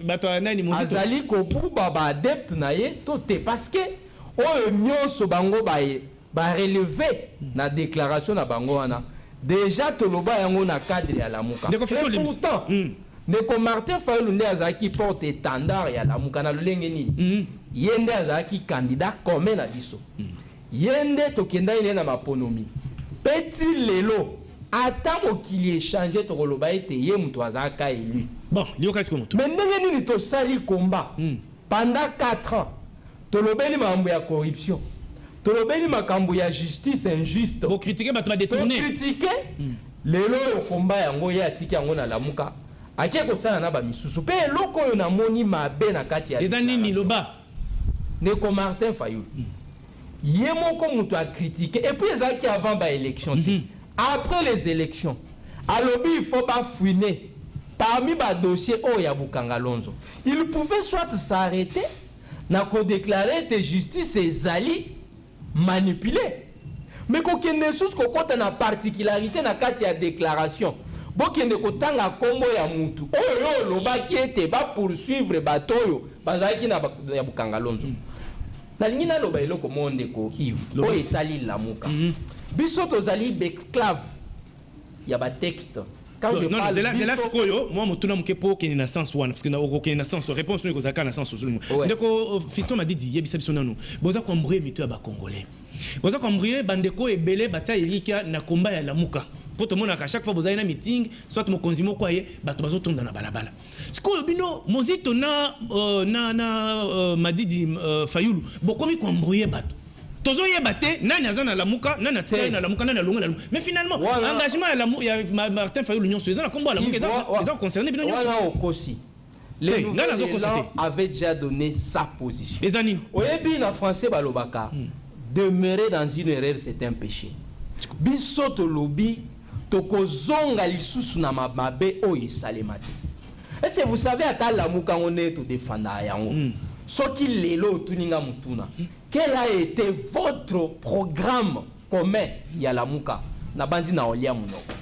bato nani mosito. Azali ko buba ba adepte na ye to te parce que oyo nyonso bango ba relever na déclaration na bango wana. Déjà toloba yango na cadre ya lamuka. Pourtant Ndeko Martin Fayulu nde azaki porte étendard ya lamuka na lolenge nini. Yende azaki candidat commun na biso. Yende tokenda ile na maponomi. Petit lelo ata mokili échanger to koloba ete ye mutu azaka élu. Bon, liyo kasi ko mutu. Mais ndenge nini to sali combat pendant 4 ans. Tolobeli mambo ya corruption. Tolobeli makambo ya justice injuste. Bo critiquer bato ba détourner. Critiquer lelo yo combat yango ya tiki yango na lamuka. Ake kosala na ba misusu pe eloko oyo na moni mabe na kati ya eza nini loba Ndeko Martin Fayulu ye moko mutu a critiqué et puis ezaki avant ba élection après les élections alobi il faut pas fouiner parmi ba dossier oyo ya Bukanga Lonzo il pouvait soit s'arrêter na ko déclarer que justice ezali manipulée mais ko kende sous ko kota na particularité na kati ya déclaration bokende kotanga kombo ya mutu oyo lobaki ete ba poursuivre batoyo bazaki na ya Bukanga Lonzo nalingi na loba eloko monde ko Yves oyo etali lamuka biso tozali esclave ya ba texte quand je parle c'est là sikoyo moi mutuna mukepo keni na sens wana parce que na okokeni na sens réponse nous kozaka na sens zulumu ndeko fiston m'a dit yebisa biso nanu boza ko mbrie mitu ya ba congolais boza ko mbrie bandeko ebele bata elika na komba ya lamuka pour tout le monde à chaque fois vous avez un meeting soit mon konzimo quoi ye bato bazo tonda na balabala sikoyo bino mozito na Madidi Fayulu bokomi ko mbrouiller bato tozo yebate nani azana lamuka nani atia na lamuka nani alonga lamuka mais finalement engagement ya Martin Fayulu nyonso ezana kombo lamuka ezana concerné bino nyonso wala okosi le nouveau avait déjà donné sa position ezani oyebi na français balobaka demeurer dans une erreur c'est un péché biso to lobby tokozonga lisusu na mabe oyo esalemate. Est-ce que vous savez ata lamuka ngone to défendre yango soki lelo tuninga mutuna quel a été votre programme commun ya lamuka na banzi na olia munoko?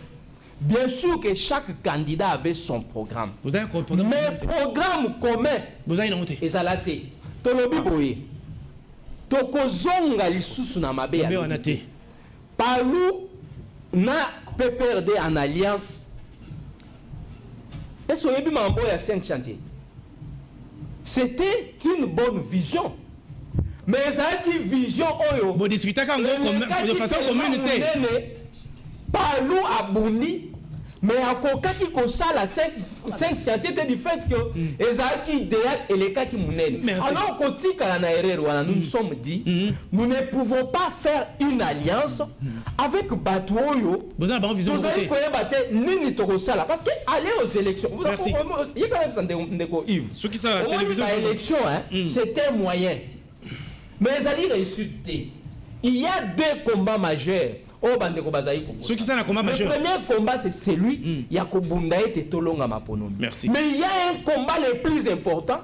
Bien sûr que chaque candidat avait son programme. Vous avez un programme mais programme commun vous avez noté ezalate to lobi boye tokozonga lisusu na mabe ya te Palou na PPRD en alliance. Et ce qui m'a envoyé à 5 chantiers. C'était une bonne vision. Mais ça qui vision oyo. Bon discuter quand de façon communautaire. Palou abouni mais akokaki kosala 5 scientifiques du fait que ezalaki idéal et les cas qui munene. Alors kotika na erreur wana nous nous sommes dit nous ne pouvons pas faire une alliance avec Batoyo. Vous avez une vision de nini tokosala parce que aller aux élections. Merci. Il y a quand même ndeko Yves. Ce qui ça télévision élection c'était un moyen. Mais ezali réussite. Il y a 2 combats majeurs. Le premier combat, c'est celui qui a tolonga maponomi. Merci. Mais il y a un combat le plus important.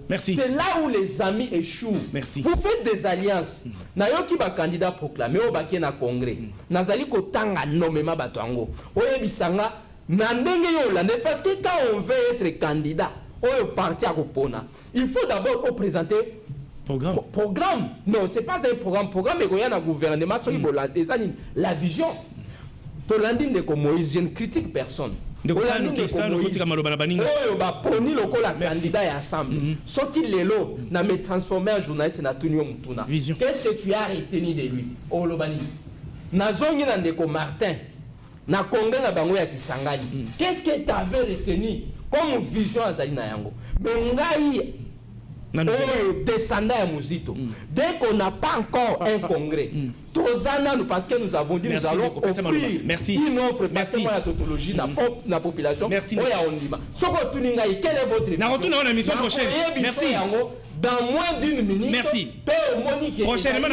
Merci. C'est là où les amis échouent. Merci. Vous faites des alliances. Nayoki ba candidat proclamé au baké na congrès. Nazali ko tanga nomema batango. Oye bisanga na ndenge yolande parce que quand on veut être candidat, oyo parti à kopona, il faut d'abord présenter programme. Non, c'est pas un programme. Programme, mais il y a un gouvernement, la vision. Tolandine de Moïse, je ne critique personne. Donc ça, nous candidat et ensemble. Ce qui est là, n'a me transformé en journaliste, n'a tenu Mutuna. Qu'est-ce que tu as retenu de lui? Oh Lobani. N'a zongi n'andeko Martin. N'a congrès na bango ya Kisangani. Qu'est-ce que tu avais retenu comme vision à Zalina Yango? Mais ngai descendant à Mouzito. Dès qu'on n'a pas encore un congrès, parce que nous avons dit que nous allons offrir une offre parce que la tautologie la population. Merci. Quelle est votre mission prochaine? Merci. Dans moins d'une minute. Merci. Prochainement,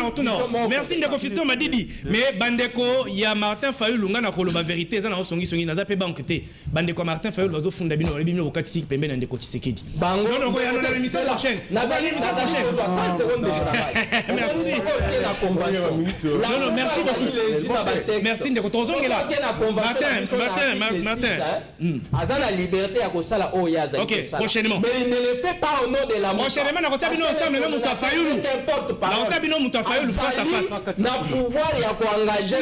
merci de confisquer ma Didi. Mais Bandeko, il y a Martin Fayulu, on a la vérité, ça n'a pas songi songi, n'a pas banqueté. Bandeko Martin Fayulu, l'oiseau fondabino, le bimino au 4 6 pembe dans des côtés Sekedi. Bango, on a l'émission prochaine. Merci. Non, merci beaucoup. Merci de retourner là. Martin. Azana liberté à Kosala Oyaza. Ok, prochainement. Mais il ne le fait pas au nom de la prochainement, on va ensemble là Mouta Fayulu. Face à face. Na pouvoir ya engager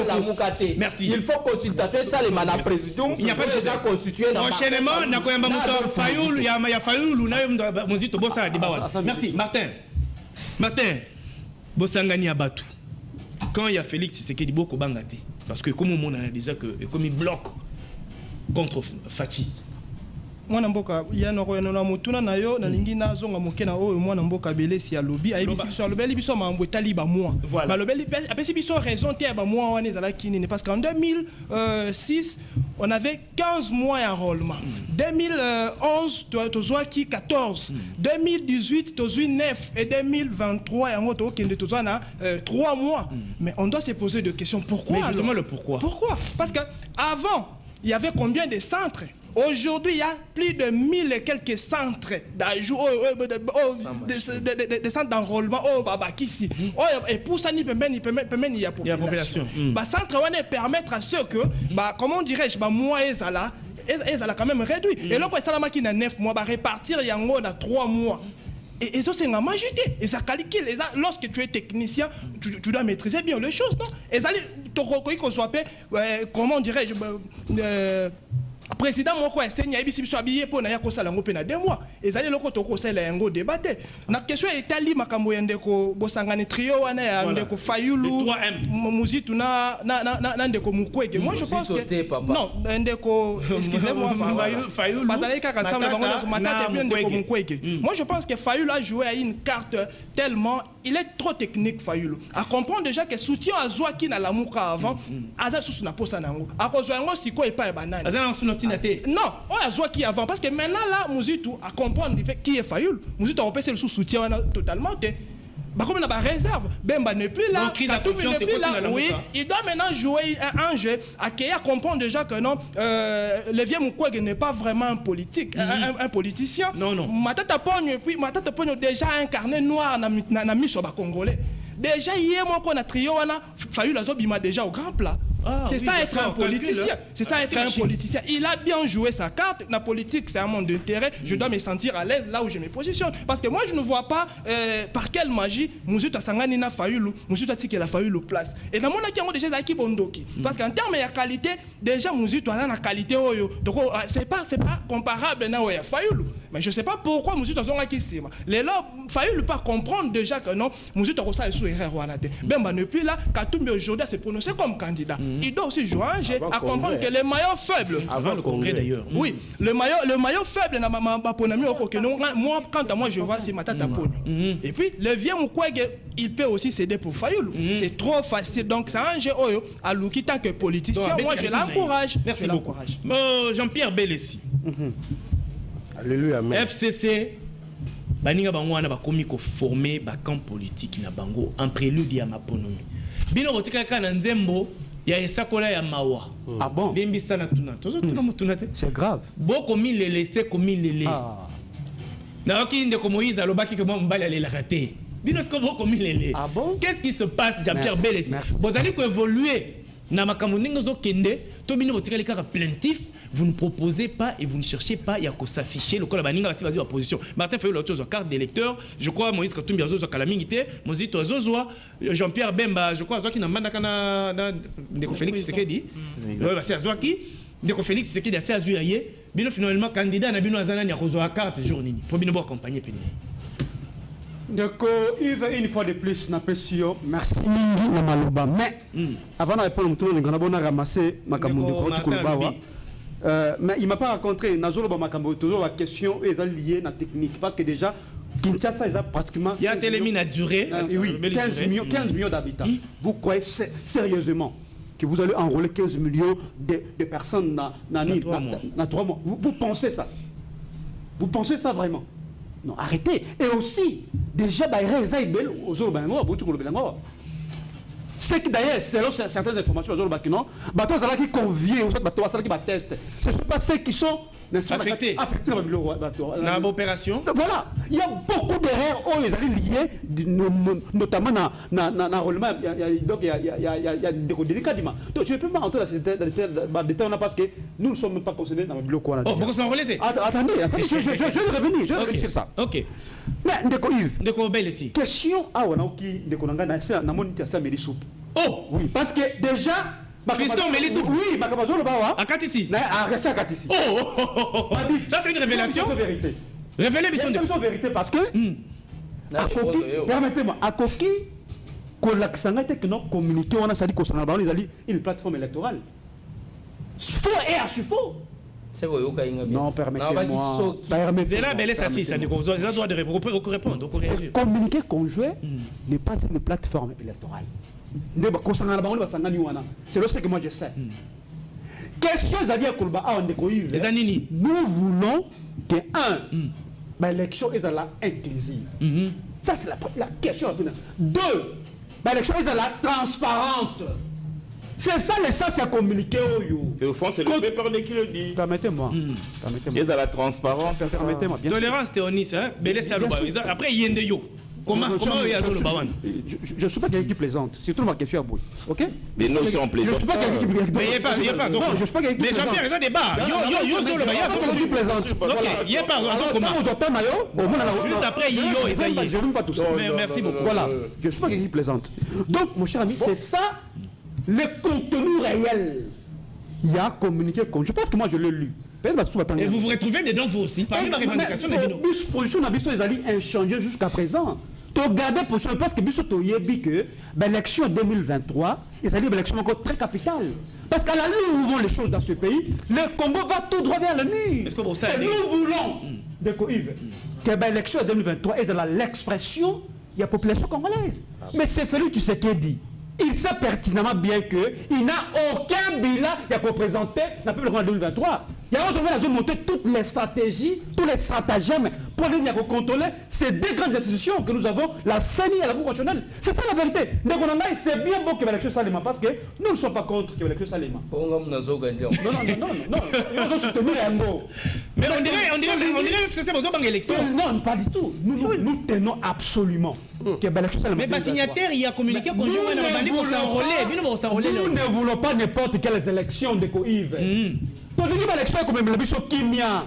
la Mukate. Merci. Il faut consultation ça les mana président. Il n'y a pas de déjà constitué dans prochainement na koyamba Mouta Fayulu ya Fayulu na muzito bossa débat. Merci Martin. Bossangani Abatu. Quand il y a Félix Tshisekedi Boko Bangate parce que comme on a déjà que comme il bloque contre Fati. Mwana mboka ya na motuna na yo na lingi na zonga mokena oyo mwana mboka belesi ya lobi ayebisi biso lobeli biso mambo etali ba moi ba lobeli apesi biso raison te ba moi wana ezala kinini parce qu'en 2006 on avait 15 mois d'enrôlement. 2011 tozwaki 14, 2018 tozwi 9 et 2023 yango tokende tozwa na 3 mois. Mais on doit se poser des questions pourquoi? Mais justement le pourquoi. Pourquoi? Parce que avant il y avait combien de centres? Aujourd'hui, il y a plus de 1000 et quelques centres d'ajout, des centres d'enrôlement au Babakissi. Et pour ça, il y a population. Les centres permettent à ceux que, comment dirais-je, moi, ils ont quand même réduit. Et là, ça qui a 9 mois, répartir, il y a 3 mois. Et ça, c'est une majorité. Et ça calcule. Lorsque tu es technicien, tu dois maîtriser bien les choses, non? Et ça, comment dirais-je, président moko enseigne biso biso habillé pour na ya ko sala ngope na 2 mois ezali loko to ko sala yango débatté na question etali makambo ya ndeko bosangani trio wana ya ndeko Fayulu Muzitu na ndeko Mukwege. Moi je pense que non ndeko excusez-moi Fayulu bazali kaka ensemble bango na matata bien ndeko Mukwege. Moi je pense que Fayulu a joué à une carte tellement il est trop technique Fayulu à comprendre déjà que soutien à Zouaki na lamuka avant aza sous na posa nango a ko zwango siko e pa banane non, on a joué qui avant parce que maintenant là, Muzitu à comprendre qui est Fayulu. Muzitu a repéré le sous-soutien totalement. Comme on a une réserve, Bemba n'est plus là, Katumbi n'est plus là. Oui, il doit maintenant jouer un jeu à comprendre déjà que non, le vieux Mukwege n'est pas vraiment un politique, un politicien. Non. Matata Pogno déjà incarné noir na mission congolais. Déjà hier moi qu'on a trio wana Fayulu azobima déjà au grand plat. C'est ça être un politicien. C'est ça être un politicien. Il a bien joué sa carte. La politique, c'est un monde d'intérêt. Je dois me sentir à l'aise là où je me positionne. Parce que moi, je ne vois pas par quelle magie Muzitu Sangani na Fayulu, Muzitu Tiki la Fayulu place. Et dans mon avis, on a déjà Zaki Bondoki. Parce qu'en termes de qualité, déjà Muzitu a la qualité. Donc, c'est pas comparable na Fayulu. Mais je ne sais pas pourquoi nous sommes qui c'est. Les là, il fallait pas comprendre déjà que non, nous sommes sous erreur. Ben, ne plus là, Katumbi aujourd'hui s'est prononcé comme candidat. Il doit aussi jouer un jeu à comprendre que les maillots faibles. Avant le congrès d'ailleurs. Oui, le maillot faible, moi, quant à moi, je vois c'est ma tata Pogno. Et puis, le vieux Mukwege, il peut aussi s'aider pour Fayoulou. C'est trop facile. Donc, c'est un jeu à Louki tant que politicien. Moi, je l'encourage. Merci beaucoup. Jean-Pierre Bélessi. Alléluia. FCC, baninga bango wana bakomi ko former ba camp politique na bango en prélude ya maponomi. Bino botika kana nzembo ya esakola ya mawa. Ah bon? Bimbi sana tuna. Tozo tuna mutuna te. C'est grave. Boko mi lele se komi lele. Na oki ndeko Moïse alobaki que moi mbali ale la raté. Bino sko boko mi lele. Ah bon? Qu'est-ce qui se passe Jean-Pierre Bélessi? Vous allez ko évoluer. Na makambo ningo zo kende to bino botika le kaka plaintif. Vous ne proposez pas et vous ne cherchez pas, il y a qu'à s'afficher. Le col baninga va se opposition. Martin Fayou l'autre carte d'électeur. Je crois Moïse Katumbi Azozo Kalamingité, Moïse Azozo, Jean-Pierre Bemba, je crois Azoki n'a pas Ndeko Félix Tshisekedi. Oui, c'est Azoki. Ndeko Félix Tshisekedi assez azuyaye. Bino finalement candidat na bino azana ni akozo carte jour nini. Pour bino bo accompagner peni. Donc, une fois de plus, merci Mingi na Maloba. Mais, avant de répondre, nous avons ramassé ma mais il ne m'a pas rencontré. Toujours la question est liée à la technique. Parce que déjà, Kinshasa est pratiquement. Il y a télémine à durer. Oui, 15 millions d'habitants. Vous croyez sérieusement que vous allez enrôler 15 millions de personnes dans 3 mois? Vous pensez ça? Vous pensez ça vraiment? Non, arrêtez. Et aussi, déjà, c'est que d'ailleurs, selon certaines informations, qui convient qui test. Ce ne sont pas ceux qui sont affectés dans l'opération. Voilà, il y a beaucoup d'erreurs liées, notamment dans l'enrôlement. Donc, il y a des délicats. Donc, je ne peux pas entrer dans les détails parce que nous ne sommes même pas concernés dans le bloc. Oh, pourquoi ça enrôlé? Attendez, je vais revenir, je vais vérifier ça. Ok. Mais, Ndeko Yves, Ndeko Bélessi. Question, Ndeko Nanga, na monité à ça, mais soupe. Oh! Oui, parce que déjà. Fiston Mélissou. Oui, à Katisi. À Katisi. Oh! Ça, c'est une révélation. C'est une vérité. Révélez mission de vérité parce que. Permettez-moi, à Koki, qu'on l'accent était que non communiqué, on a dit qu'on s'en a une plateforme électorale. Faux et archi faux. Non, permettez-moi. C'est là, Bélé, ça, ça doit répondre. Communiquer conjoint n'est pas une plateforme électorale. C'est ce que moi je sais. Question Zadia Kolba à les Anini. Nous voulons que l'élection est inclusive. Ça c'est la question. 2, l'élection est transparente. C'est ça l'essence à communiquer. Et au fond, c'est le peuple qui le dit. Permettez-moi. Et à la transparence. Permettez-moi. Tolérance, Théonis, Bélé, après, il y a des yo. Comment il y a le bawan? Je ne suis pas quelqu'un qui plaisante. C'est tout ma question à vous. Ok? Mais nous sommes plaisants. Je ne suis pas quelqu'un qui plaisante. Mais il n'y a pas. Non, je ne suis pas quelqu'un qui plaisante. Mais Jean-Pierre, il y a débat. Yo, plaisante. Il n'y a pas. Juste après, yo, Esaïe. Je ne veux pas tout ça. Merci beaucoup. Voilà. Je ne suis pas quelqu'un qui plaisante. Donc, mon cher ami, c'est ça le contenu réel. Il y a communiqué contre. Je pense que moi, je l'ai lu. Et vous vous retrouvez dedans vous aussi. Parmi la revendication des bino. Position d'habitude, ils allaient inchanger jusqu'à présent. Tu regardes position parce que biso to yebi que l'élection 2023, ils allaient l'élection encore très capitale. Parce qu'à la ligne où vont les choses dans ce pays, le Congo va tout droit vers le mur. Est-ce que vous savez? Et nous voulons que l'élection 2023 est l'expression de la population congolaise. Mais c'est Félix Tshisekedi. Il sait pertinemment bien qu'il n'a aucun bilan pour présenter la peuple en 2023. Il y a besoin de monter toutes les stratégies, tous les stratagèmes pour contrôler ces deux grandes institutions que nous avons, la CENI et la Cour constitutionnelle. C'est ça la vérité. C'est bien beau que l'élection soit libre parce que nous ne sommes pas contre que l'élection soit libre. Non. Nous avons soutenu un mot. Mais on dirait que c'est besoin d'élection. Non, pas du tout. Nous tenons absolument que l'élection soit libre. Mais pas signataire, il y a communiqué qu'on nous ne voulons pas n'importe quelles élections de Coïve. L'élection comme l'élection Kimia.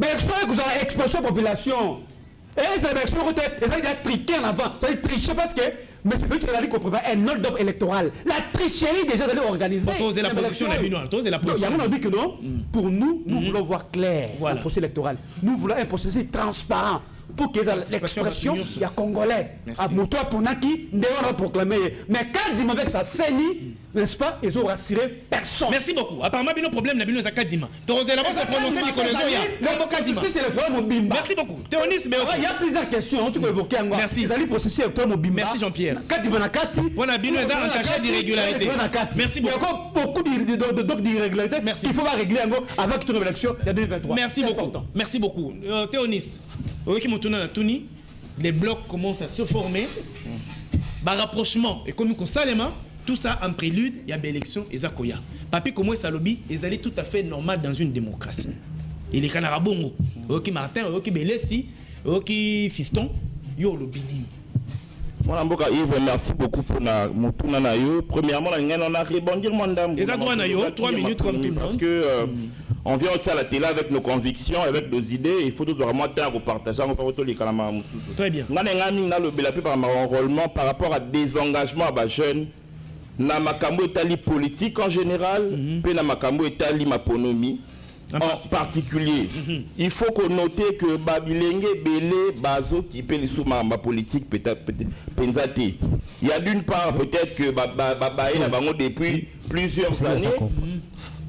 L'élection que vous avez exposé la population. Et les élections, ils ont triqué en avant. Ils ont triché parce que Mais c'est vrai qu'il qu'on prépare un hold-up électoral. La tricherie déjà d'aller organiser. C'est la position de la Binois. Il y a un dit que non. Pour nous, nous voulons voir clair le processus électoral. Nous voulons un processus transparent. Pour qu'ils aient l'expression, il y a Congolais. À Moutoua Pounaki, on va proclamer. Mais quand Dima avec sa CENI, n'est-ce pas, ils ont rassuré personne. Merci beaucoup. Apparemment, il y a un problème, il y a Kadima. Tu as d'abord se prononcer, merci beaucoup. Théonis, il y a plusieurs questions. Tu peux évoquer. Merci. Merci Jean-Pierre. On a bien entaché d'irrégularité. Merci beaucoup. Il y a encore beaucoup d'irrégularités. Il faut régler avec ton élection de 2023. Merci beaucoup. Merci beaucoup. Théonis. Les blocs commencent à se former. Rapprochement économique Salema, tout ça en prélude, il y a des élections et Zakoya. Papi, comment ça lobby, ils allaient tout à fait normal dans une démocratie. Il est Canarabongo, ok Martin, ok Belessi, ok Fiston, yo lobby. Yves, merci beaucoup pour mon nayo. Premièrement, on a rebondi mon dame. Et ça doit nayo 3 minutes comme tout le monde. Parce que on vient aussi à la télé avec nos convictions, avec nos idées. Il faut tous vraiment partager. Très bien. On a le par enrôlement par rapport à désengagement à jeunes. Na makambo etali politique en général, puis na makambo etali maponomi. En particulier, il faut qu'on note que Babilenge Belé Bazo qui peut les sous-membres politique peut-être pensate. Il y a d'une part peut-être que Babaye n'a pas depuis plusieurs années.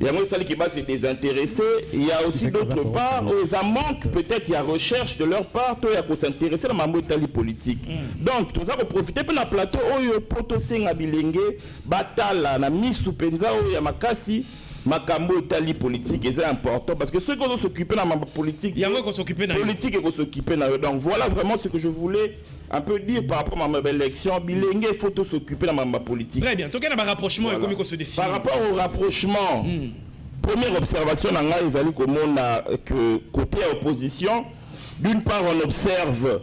Il y a un qui va se désintéresser. Il y a aussi d'autre part, ça manque peut-être, il y a recherche de leur part, il y a qu'on s'intéresser à la mambo politique. Donc, tout ça pour profiter pour la plateau, il y a Potosé Babilenge, Batala, na Misu Penza, il y a Makasi. Makambo Itali politique, et c'est important parce que ceux qui vont s'occuper de la politique, il y a qui s'occuper de la politique et qui s'occuper de la. Donc voilà vraiment ce que je voulais un peu dire par rapport à ma élection. Bilingue, il faut s'occuper de la politique. Très bien. Donc il y a un rapprochement et comment se décide. Par rapport au rapprochement, première observation, que côté opposition, d'une part on observe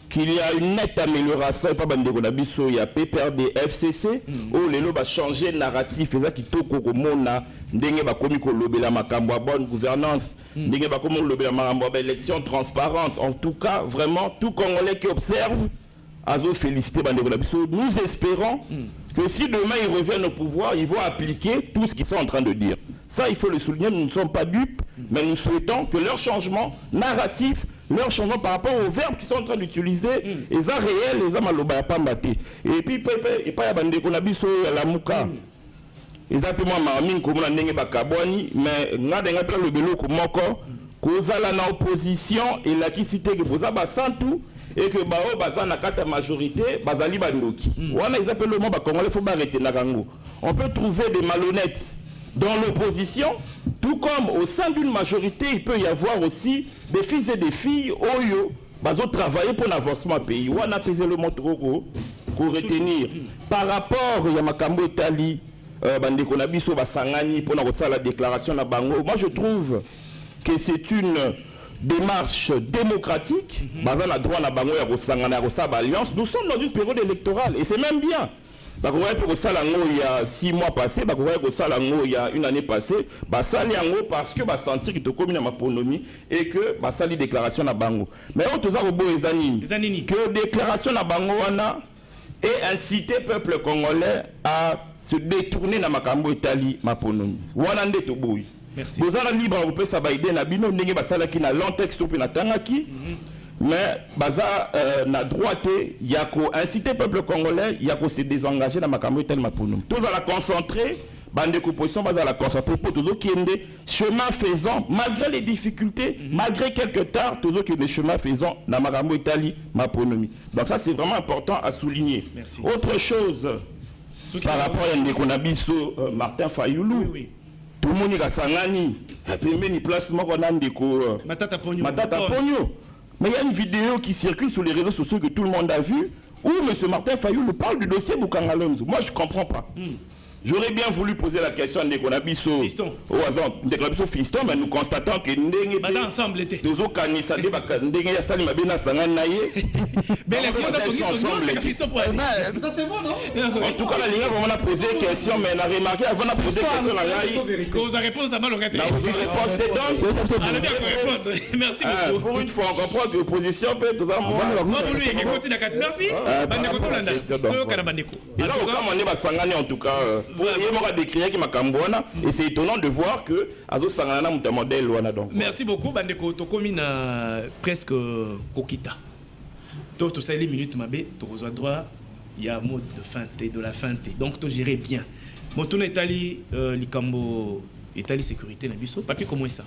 qu'il y a une nette amélioration, pas il y a PPRD, FCC, où les lots va changer narratif, et ça qui toko komona, ndenge ba komi ko lobela makambo à bonne gouvernance, ndenge ba komi lobela makambo à élection transparente. En tout cas, vraiment, tout Congolais qui observe, azo féliciter Bandeko Nabiso. Nous espérons que si demain ils reviennent au pouvoir, ils vont appliquer tout ce qu'ils sont en train de dire. Ça, il faut le souligner, nous ne sommes pas dupes, mais nous souhaitons que leur changement narratif, leur changement par rapport aux verbes qu'ils sont en train d'utiliser, les a réels, les a maloba pas maté. Et puis, il pas y a Bandeko Nabiso la Mouka. Ils ont appelé moi Mamine comme on a n'engé bakabwani, mais n'a d'enga pas le belo comme moko, causa la opposition et la qui cité que boza basantu et que bao baza na kata majorité bazali bandoki. Wana ils appellent le mot bakongolais faut arrêter na gango. On peut trouver des malhonnêtes dans l'opposition, tout comme au sein d'une majorité, il peut y avoir aussi des fils et des filles oyo bazo travailler pour l'avancement du pays. Wana peser le mot pour retenir par rapport à Makambo Itali. Bandeko Nabiso basangani pour la déclaration na bango. Moi je trouve que c'est une démarche démocratique. Baza na droit na bango ya kosangana ya kosaba alliance. Nous sommes dans une période électorale et c'est même bien. Bakoya pour kosalango il y a 6 mois passés, bakoya kosalango il y a 1 année passée, basali yango parce que basentir que to komi na maponomi et que basali déclaration na bango. Mais on toza robo ezanini que déclaration na bango wana et inciter peuple congolais à se détourner dans Makambo Itali maponomi. Wana nde to boy. Merci. Bozala libre au pesa baide na bino ndenge basala ki na long texte pe na tangaki. Mais baza na droite yako inciter peuple congolais yako se désengager dans Makambo Itali maponomi. Tous à la concentrer bande opposition baza la concentrer pour tous qui ende chemin faisant malgré les difficultés, malgré quelques tards, tous qui ende chemin faisant dans Makambo Itali maponomi. Donc ça c'est vraiment important à souligner. Merci. Autre chose par rapport à Ndeko Nabiso Martin Fayoulou, tout le monde est à Sangani, à première place, moi on a Ndeko Matata Pogno. Mais il y a une vidéo qui circule sur les réseaux sociaux que tout le monde a vu, où M. Martin Fayoulou parle du dossier Boukangalonzo. Moi je ne comprends pas. J'aurais bien voulu poser la question à Ndekonabiso. Fiston. Au hasard, Ndekonabiso Fiston, mais nous constatons que Ndenge. Basa ensemble était. Nous avons kanisa Ndenge ya sali mabena sanga naye. Mais les filles, ça sont Fiston pour aller. Ça c'est bon, non? En tout cas, la ligne, on a posé une question, mais on a remarqué avant de poser une question à Naï. Quand vous avez répondu, ça m'a le raté. La réponse était donc. Allez bien répondre. Merci beaucoup. Pour une fois, on comprend que l'opposition peut être dans moi. Moi, vous lui, il continue à quatre. Merci. Bandeko Tolanda. Toyoka na Bandeko. Et là, comme on est basangani, en tout cas, pour y décrire qui m'a cambouana, et c'est étonnant de voir que Azo Sangana m'a modèle. Merci beaucoup, Bandeko. Tokomi na presque Kokita. Tout ça, les minutes, ma bé, tu reçois droit. Il y a un mode de feinte, de la feinte. Donc, tu gères bien. Mon tour est allé, l'Ikambo est allé sécurité na biso. Papier comment ça?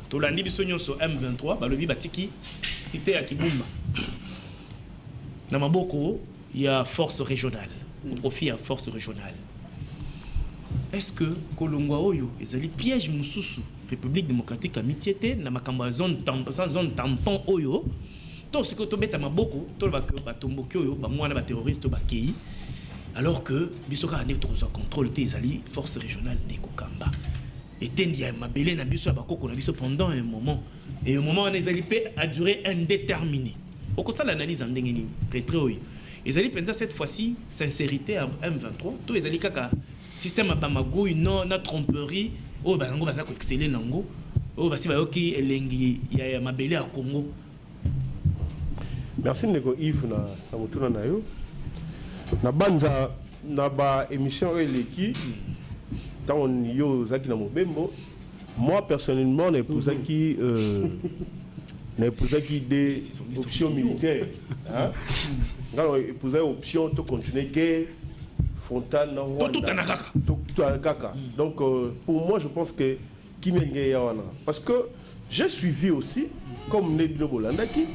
Tu l'as dit, biso sur M23, bah le bibatiki, cité à Kibumba. Dans ma boko, il y a force régionale. On profite à force régionale. Est-ce que Kolongwa Oyo, ils allaient piège Moussoussou, République démocratique amitié, dans ma zone tampon Oyo? Tout ce que tu as beaucoup, tout le monde terroriste bakei, alors que bisoka ane to contrôle tes alliés force régionale neko kamba. Et tendia mabele na biso bakoko na biso pendant un moment et au moment les alliés a duré indéterminé. Au ça l'analyse en dengeni très oyo. Les alliés pensa cette fois-ci sincérité à M23, tous les alliés kaka système à Bamako non na tromperie oh bango baza ko exceller nango oh basi ba yoki elengi ya mabele à Congo. Merci Ndeko Yves na motuna na yo. Na banza na ba émission eleki tant yo zaki na mobembo. Moi personnellement n'a épousé qui des options militaires. Hein? Quand épousé option de continuer guerre frontale tout en kaka. Donc pour moi je pense que parce que j'ai suivi aussi comme Nedlo Bolandaki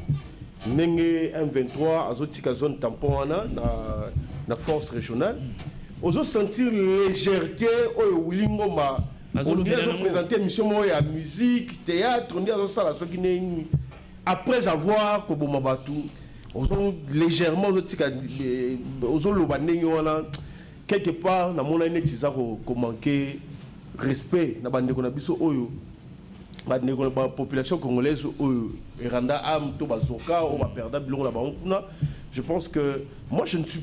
Nenge M23 azotika zone tampon na force régionale. Ozo sentir légèreté au Wilingo ma on dit à présenter mission à musique, théâtre, on dit à ça la après avoir Koboma Batu, ozo légèrement ozo lobanengi wana quelque part na mona netiza ko manquer respect na bande ko na biso oyo. La population congolaise Randa Am to bazoka ou perda bilon la bankuna. Je pense que moi je ne suis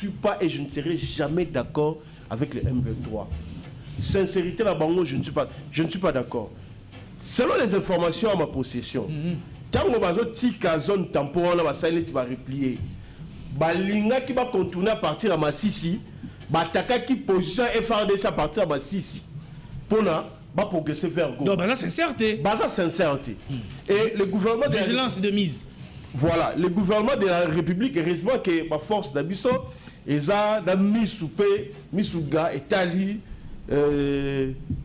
pas et je ne serai jamais d'accord avec le M23. Sincérité la bango je ne suis pas d'accord. Selon les informations à ma possession, tant que bazo tika zone tampon na basaile ti ba replier. Balinga qui va contourner à partir de Massissi, bataka qui position FRDC à partir de Massissi. Pona va progresser vers gauche. Donc, ça sincérité. Ça sincérité. Et le gouvernement de vigilance de mise. Voilà, le gouvernement de la République, heureusement que ma force d'Abisso, ils ont mis sous paix, mis sous gars, Italie,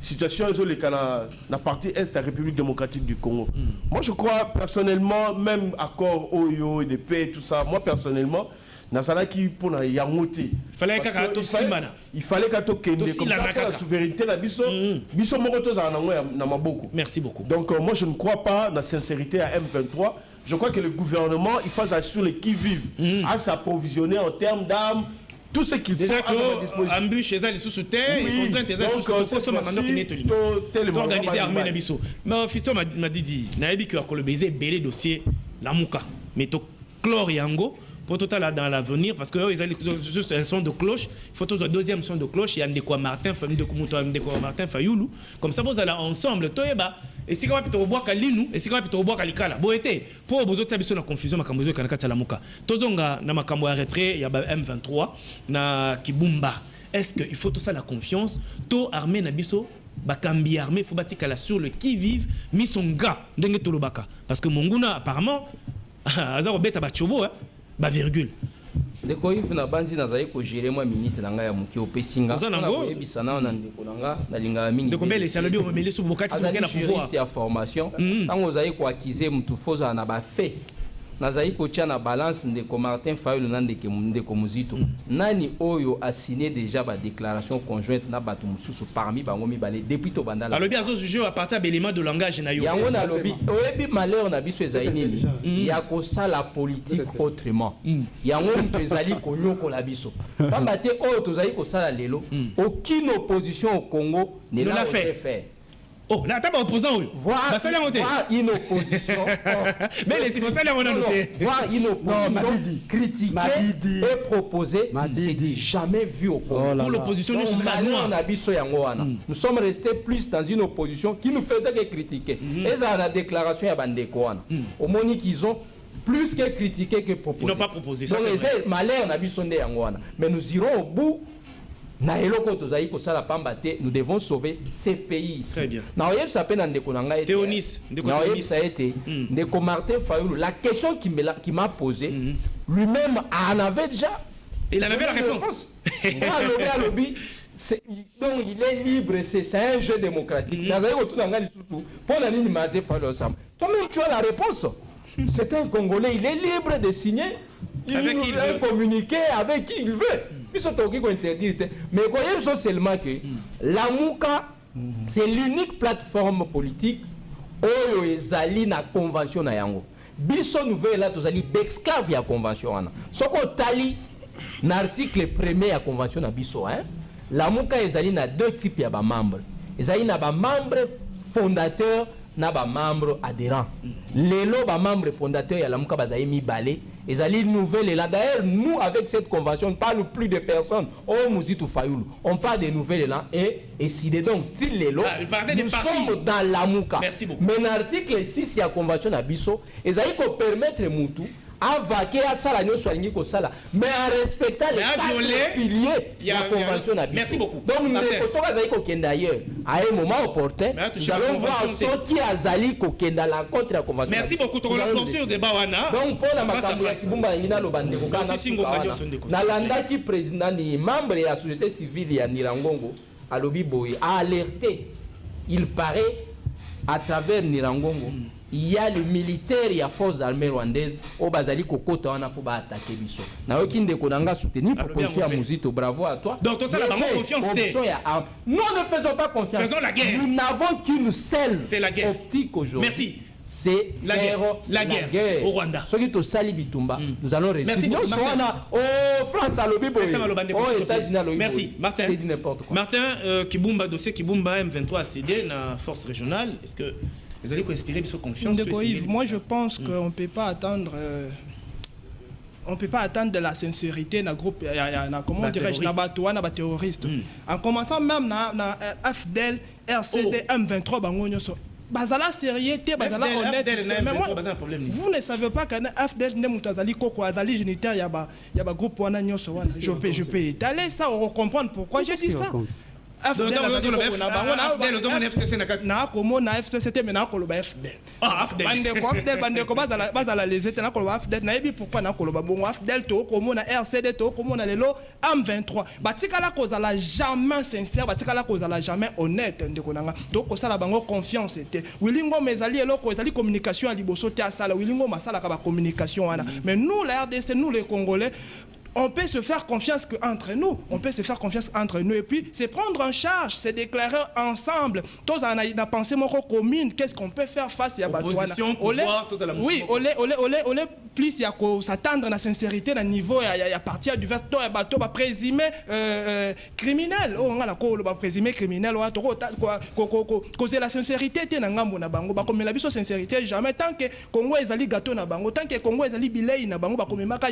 situation sur la partie est de la République démocratique du Congo. Moi, je crois personnellement, même accord OIO et de paix, tout ça, moi personnellement, il fallait la souveraineté la biso merci beaucoup. Donc moi je ne crois pas dans la sincérité à M23. Je crois que le gouvernement il fasse assurer qui vivent à s'approvisionner en termes d'armes tout ce qu'il faut déjà que embûche les sous terre et contrainte les sous organiser armée na biso. Mais fiston m'a dit na yebi que akolo baiser belé dossier la muka mais to chlore yango pour total dans l'avenir parce que ils allaient juste un son de cloche il faut toujours un deuxième son de cloche il y a Ndeko Martin famille de Kumuto Ndeko Martin Fayoulou comme ça vous allez ensemble toyeba et si quand peut boire kalinu et si quand peut boire kalikala bo été pour bozo tsabiso na confusion makambo zo kanaka tsala muka tozonga na makambo ya retrait ya M23 na Kibumba est-ce que il faut tout ça la confiance to armée na biso bakambi armée faut batikala sur le qui vive mis son gars ndenge tolobaka parce que monguna apparemment azaro beta bachobo ba virgule ndeko Yves na banzi nazali ko gérer moi minute na nga ya muki opesinga na yebisana na ndeko na nga na linga mingi ndeko mbele salobi o mele su bokati so na pouvoir ya formation tango ozali ko accuser mutu foza na ba fait nazali kotia na balance ndeko Martin Fayulu na ndeko Muzito nani oyo a signé déjà ba déclaration conjointe na bato mususu parmi bango mibale depuis to bandala alobi azo juger à partir d'éléments de langage na yo yango na lobi oyebi malheur na biso ezali nini ya kosala politique autrement yango mutu ezali konyokola biso pamba te oyo tozali kosala lelo aucune opposition au Congo ne l'a fait. Oh, là, t'as pas opposant, voir une opposition. Mais les opposants, on a noté. Voir une opposition critiquer et proposer, c'est jamais vu au Congo. Pour l'opposition, nous sommes restés plus dans une opposition qui nous faisait que critiquer. Et ça, la déclaration, il y a des Koana. Au moment qu'ils ont plus que critiquer que proposer. Ils n'ont pas proposé ça. Donc, les malheurs, on a vu sonner Yangoana. Mais nous irons au bout. Nous devons sauver ces pays ici. Très bien. Théonis, Ndeko Martin Fayulu, la question qui m'a posée, lui-même en avait déjà. Il en avait la réponse. Donc il est libre, c'est un jeu démocratique. Toi-même tu as la réponse. C'est un Congolais, il est libre de signer, il veut communiquer avec qui il veut. Mais quoi seulement que la Mouka, c'est l'unique plateforme politique où ezali na convention na yango. Biso nouvelle là tozali bexclave ya convention wana. Soko tali na article premier ya convention na biso hein. La Mouka ezali na deux types ya ba membres. Ezali na ba membres fondateurs na ba membres adhérents. Lelo ba membres fondateurs ya la Mouka bazali mibale. Ezali nouvelle là. D'ailleurs, nous avec cette convention, on ne parle plus de personnes. Oh Muzito Fayulu, on parle des nouvelles là et décidez donc Tilelo. Nous sommes dans la Mouka. Merci beaucoup. Mais l'article 6 de la convention Abisso, ezali ko permettre Moutou à vaquer à ça la mais en respectant les quatre piliers de la convention Abisso. Merci beaucoup. Donc nous devons d'ailleurs à un moment opportun, nous allons voir ce qui a zali kokenda la contre la convention. Merci beaucoup. Donc pour la Makamboula Sibumba Nina Lobandeko Nalanda qui président ni membre de la société civile ya Nirangongo à Lobi Boy a alerté. Il paraît à travers Nirangongo il y a le militaire et la force armée rwandaise au Bazali Kokota wana pour attaquer biso. Na okinde konanga soutenir proposition à Muzito, bravo à toi. Donc ça la confiance. Nous ne faisons pas confiance. Faisons la guerre. Nous n'avons qu'une seule optique aujourd'hui. Merci. C'est la guerre au Rwanda. Ce qui est au Sali Bitumba, nous allons réussir. Merci beaucoup, Martin. France à l'Obibo. Aux États-Unis à l'Obibo. Merci, Martin. C'est n'importe quoi. Martin, Kibumba, dossier Kibumba M23 a cédé dans la force régionale. Est-ce que vous allez inspirer sur confiance? Moi, je pense qu'on ne peut pas attendre. On ne peut pas attendre de la sincérité dans le groupe, comment dirais-je, dans les terroristes. En commençant même dans FDL, RCD, M23, Bazala sérieux, bazala honnête. Mais moi, vous ne savez pas qu'un FDL n'est pas Koko, Azali génitaire, il y a un groupe wana nyoso wana. Je peux étaler ça, on va comprendre pourquoi j'ai dit ça. FDL na komo na FCCT mais na koloba FDL. Ah FDL. Bandeko bazala les états na koloba FDL na yebi pourquoi na koloba bongo FDL to komo na RCD to komo na lelo M23. Batika la cause la jamais sincère, batika la cause la jamais honnête ndeko nanga. Donc ça la bango confiance était. Wilingo mezali eloko ezali communication à liboso te asala Wilingo masala ka ba communication wana. Mais nous la RDC, nous les Congolais, on peut se faire confiance entre nous. On peut se faire confiance entre nous. Et puis, c'est prendre en charge, c'est déclarer ensemble. Tous on a pensé commune. Qu'est-ce qu'on peut faire face à Opposition, pouvoir, tous à la oui, plus il y a s'attendre à la sincérité, à niveau, il y a partir du verset, il y a présumé criminel. On a la présumé criminel. Causer la sincérité, il y a comme la sincérité, jamais. Tant que Congo est allé gâteau, tant que Congo est allé billet,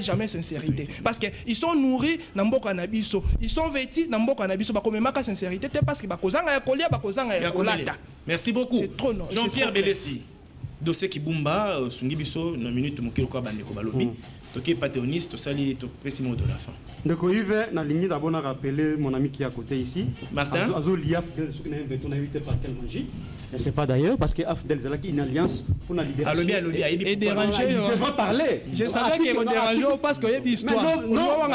jamais sincérité. Parce que ils sont nourris dans Mboka Nabiso, ils sont vêtus dans Mboka Nabiso, bakomemaka sincérité parce que bakozanga ya kolia bakozanga ya kolata. Merci beaucoup. Jean-Pierre Belessi. Dossier Kibumba sungi biso na minute mokilo kwa bandeko balobi. Toké pathéoniste sali to précisément de la fin. Ndeko Yves na ligne d'abord na rappeler mon ami qui est à côté ici. Martin. Azo liaf de ce qu'on a invité par quelle magie? Je ne sais pas d'ailleurs parce que AFDEL c'est là qui une alliance pour la libération. Et déranger. Il devra parler. Je savais qu'il va déranger parce qu'il y a une histoire. Non,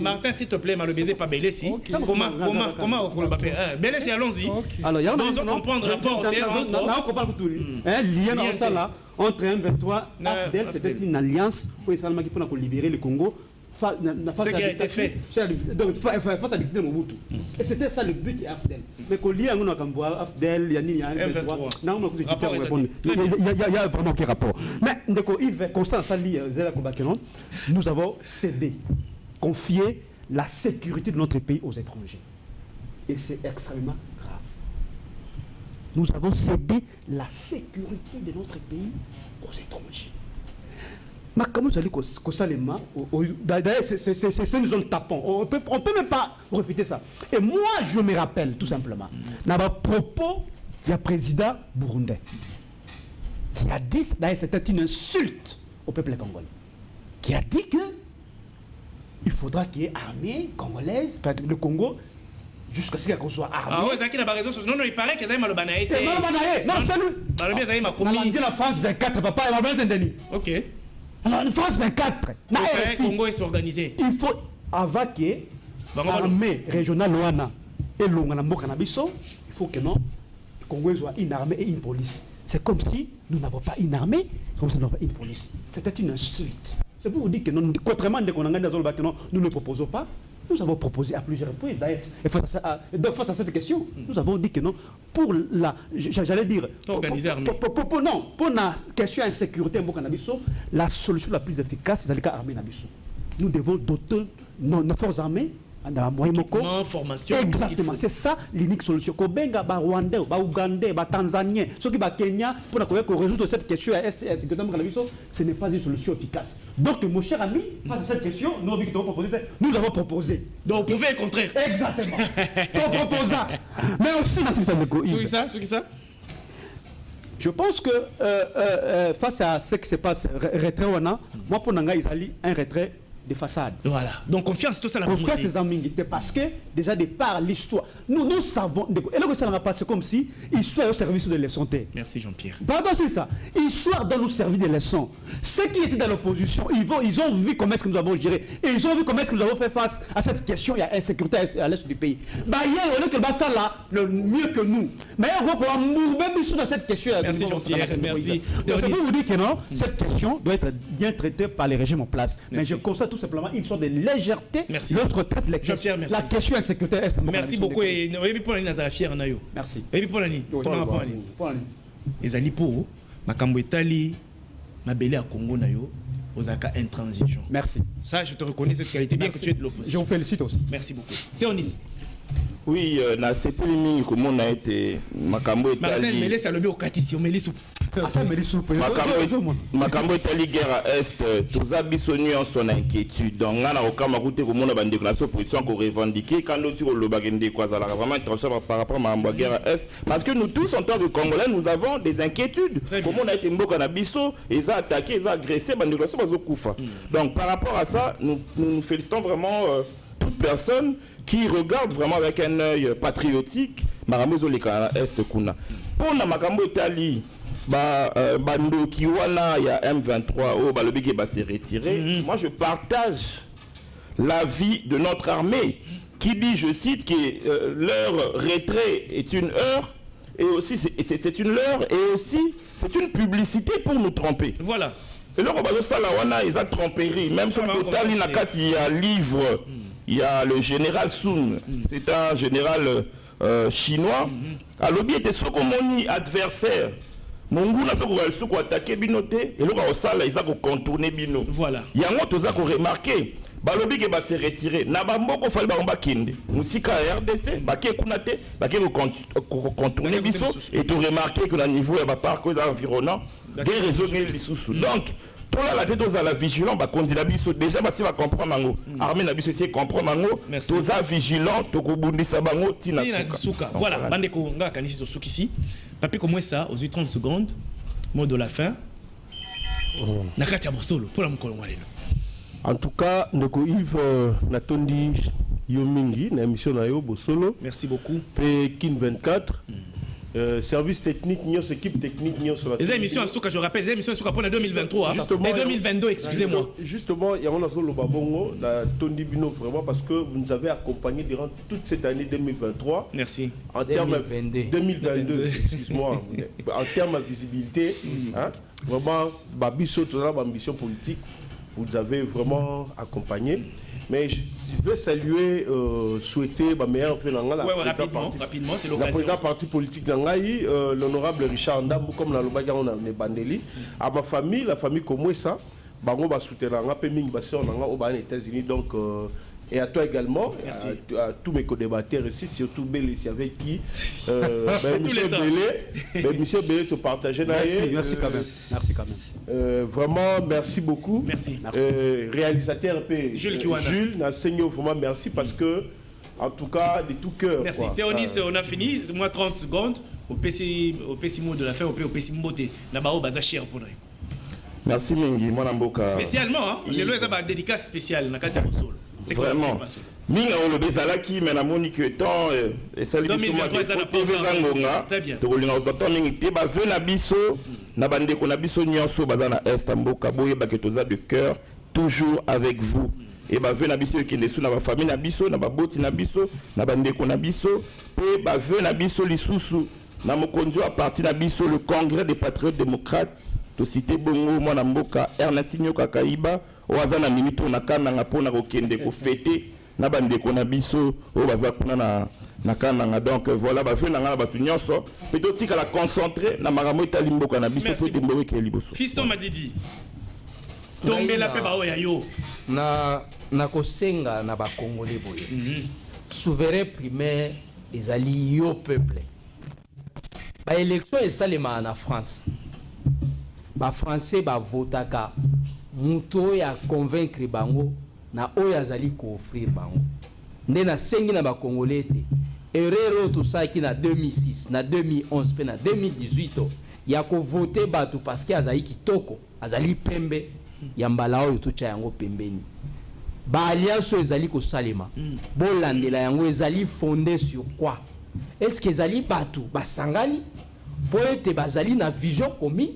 Martin, s'il te plaît, malobésé pas Belessi. Comment Belessi, allons-y. Alors, il y a un comprendre rapport. Là, on comprend tout. Lien dans ça là. entre M23 et AFDEL, c'était une alliance pour libérer le Congo. Ce qui a été fait. Donc, face à dictateur Mobutu. Et c'était ça le but de AFDEL. Mais qu'on lit en AFDEL, il y a M23. Il y a vraiment quel rapport. Mais Yves Constant Sali, nous avons cédé, confié la sécurité de notre pays aux étrangers. Et c'est extrêmement grave. Nous avons cédé la sécurité de notre pays aux étrangers. Mais comment vous allez d'ailleurs, c'est une zone tapon. On peut même pas refuter ça. Et moi, je me rappelle tout simplement, dans le propos du président burundais, qui a dit, d'ailleurs, c'était une insulte au peuple congolais, qui a dit que il faudra qu'il y ait armée congolaise, le Congo, jusqu'à ce qu'on soit armé. Ah ouais, ça qui n'a pas raison. Non, il paraît que ça m'a malobanaé. Non, c'est lui. On a dit la France 24, papa, il m'a bien entendu. Ok. Alors, la France 24. Le Congo est organisé. Il faut, avant que l'armée régionale Luana et l'Onganambo Canabiso, il faut que non, le Congo soit une armée et une police. C'est comme si nous n'avons pas une armée, comme si nous n'avons pas une police. C'était une insulte. C'est pour vous dire que non, contrairement à ce qu'on a dans le bâtiment, nous ne proposons pas. Nous avons proposé à plusieurs reprises. Et face à cette question, nous avons dit que non, pour la, j'allais dire, pour la question d'insécurité, la solution la plus efficace, c'est l'armée Nabiso. Nous devons doter nos forces armées dans la moyenne formation. Exactement, c'est ça l'unique solution. Kobenga, Rwandais, Ougandais, Tanzaniens, ceux qui sont Kenya, pour résoudre cette question à ce n'est pas une solution efficace. Donc, mon cher ami, face à cette question, nous avons proposé. Donc, vous pouvez le contraire. Exactement. Ton proposant. Mais aussi, ça. Je pense que face à ce qui se passe, retrait, moi, pour Nanga, il y a un retrait de façade. Voilà. Donc confiance, tout ça la confiance c'est ambiguïté parce que déjà de par l'histoire, nous savons et là que ça va passer comme si histoire au service de leçons. Merci Jean-Pierre. Pardon, c'est ça. Histoire doit nous servir de leçons. Ceux qui étaient dans l'opposition, ils ont vu comment est-ce que nous avons géré et ils ont vu comment est-ce que nous avons fait face à cette question. Il y a insécurité à l'est du pays. Bah hier on est que ça là le mieux que nous. Mais on va mourir dans cette question. Merci Jean-Pierre. Merci. Je peux vous dire que non, cette question doit être bien traitée par les régimes en place. Mais je constate tout simplement une sorte de légèreté lorsqu'on traite la question insécurité. Merci beaucoup. Et pour la Nazara fier na yo. Merci. Et pour la ni. Ezali po makambo etali mabele à Congo na yo ozaka intransigeant. Merci. Ça je te reconnais cette qualité bien que tu es de l'opposition. Je vous félicite aussi. Merci beaucoup. Théonis. Oui, na sepeli mingi comment a été makambo etali. Martin Mélé ça le bien au katisi, on meli soupe. Makambo etali guerre à est, tous abissonnus en son inquiétude. Donc ngana okama koute ko mona bande déclaration opposition ko revendiquer quand l'autre le bagende quoi ça vraiment intransigeant par rapport à la guerre à est parce que nous tous en tant que Congolais nous avons des inquiétudes. Comment on a été mboka na biso, ils ont attaqué, ils ont agressé bande déclaration bazo kufa. Donc par rapport à ça, nous félicitons vraiment toute personne qui regarde vraiment avec un œil patriotique Maramozo Leka Est Kuna. Pour la Makambo Itali, Bando Kiwana, il y a M23, oh, le big va se retirer. Moi, je partage l'avis de notre armée qui dit, je cite, que leur retrait est une heure et aussi c'est une leurre et aussi c'est une publicité pour nous tromper. Voilà. Et là, ils ont tromperie. Même sur le total, il y a un livre. Il y a le général Sun, c'est un général chinois. À l'objet était ce qu'on dit adversaire. Mongoul a ce qu'on attaqué binoté et là au sale ils ont contourné bino. Voilà. Il y a un autre qui a remarqué. Balobi qui va se retirer. Nabamboko fallait ba kinde. Musika RDC, ba ke kunate, ba ke contourner biso et tu remarquer que le niveau est pas par cause environnant des réseaux les sous. Donc tout là la tête aux la vigilant ba candidat biso déjà ba si va comprendre mango. Armée na biso c'est comprendre mango. Tous à vigilant to ko bundisa bango tina suka. Voilà, bande ko nga kanisi to sukisi. Papi comme ça aux 30 secondes. Mot de la fin. Nakati ya bosolo pour la mukolo mwalelo. En tout cas, ndeko Yves Natondi Yomingi na émission na yo bosolo. Merci beaucoup. Pe Kin 24. service technique, nous équipe technique, nous sur la les émissions en Souka, je rappelle, les émissions en Souka pour la 2023, et 2022, excusez-moi. Justement, il y a un autre Lobabongo, la Tondi Bino, vraiment, parce que vous nous avez accompagné durant toute cette année 2023. Merci. En termes 2022, excuse-moi. En termes de visibilité, hein, vraiment, Babiso, toute ambition politique, vous avez vraiment accompagné. Mais je veux saluer, souhaiter ma meilleure rapidement, c'est l'occasion. La présidente parti politique d'Angaï, l'honorable Richard Ndambou, comme la Lobaga, on a les Bandeli. À ma famille, la famille comme ça, Bango va soutenir Nanga, Peming Basson, Nanga, au États-Unis. Donc, et à toi également, à tous mes co-débatteurs ici, surtout Bélé, avec qui Monsieur Bélé te partageait. Merci quand même. Merci quand même. Vraiment, merci beaucoup. Merci. Réalisateur Jules, Nassenyo, vraiment merci parce que, en tout cas, de tout cœur. Merci. Théonis, on a fini. Moi, 30 secondes. Au PC mot de la fin, au PC Mbote. Nabao Baza cher pour nous. Merci Mingi, mon amboka. Spécialement, le lot est une dédicace spéciale. C'est vraiment. Minga on le bezalaki mais na moni que temps et ça lui très bien. Na bande ko na biso nyonso bazana est mboka boye baketoza de cœur toujours avec vous. Et ba ve na biso ki ndesu na ba famille na biso na ba boti na biso na bande ko na biso pe ba ve na biso lisusu na mokonzo à partir na biso le congrès des patriotes démocrates to cité bongo mwana mboka Ernest Nyoka Kaiba wazana minito na kana ngapona ko kende ko fêter na bande ko na biso o baza kuna na kana donc voilà ba fe na ngala batu nyonso peut tika la concentrer na maramo itali mboka na biso po dembowe ke liboso. Fiston Madidi tomber la pe ba oya yo na kosenga na ba congolais boye souverain primaire ezali yo peuple ba élection esalema na France ba français ba votaka muto ya convaincre bango na oyo azali ko offrir bango nde na sengi na ba congolais te erreur to saki na 2006 na 2011 pe na 2018 ya ko voter batu parce que azali kitoko azali pembe ya mbala oyo to cha yango pembeni ba alliance ezali ko salema bolandela yango ezali fondé sur quoi est-ce que ezali batu basangani poete bazali na vision commune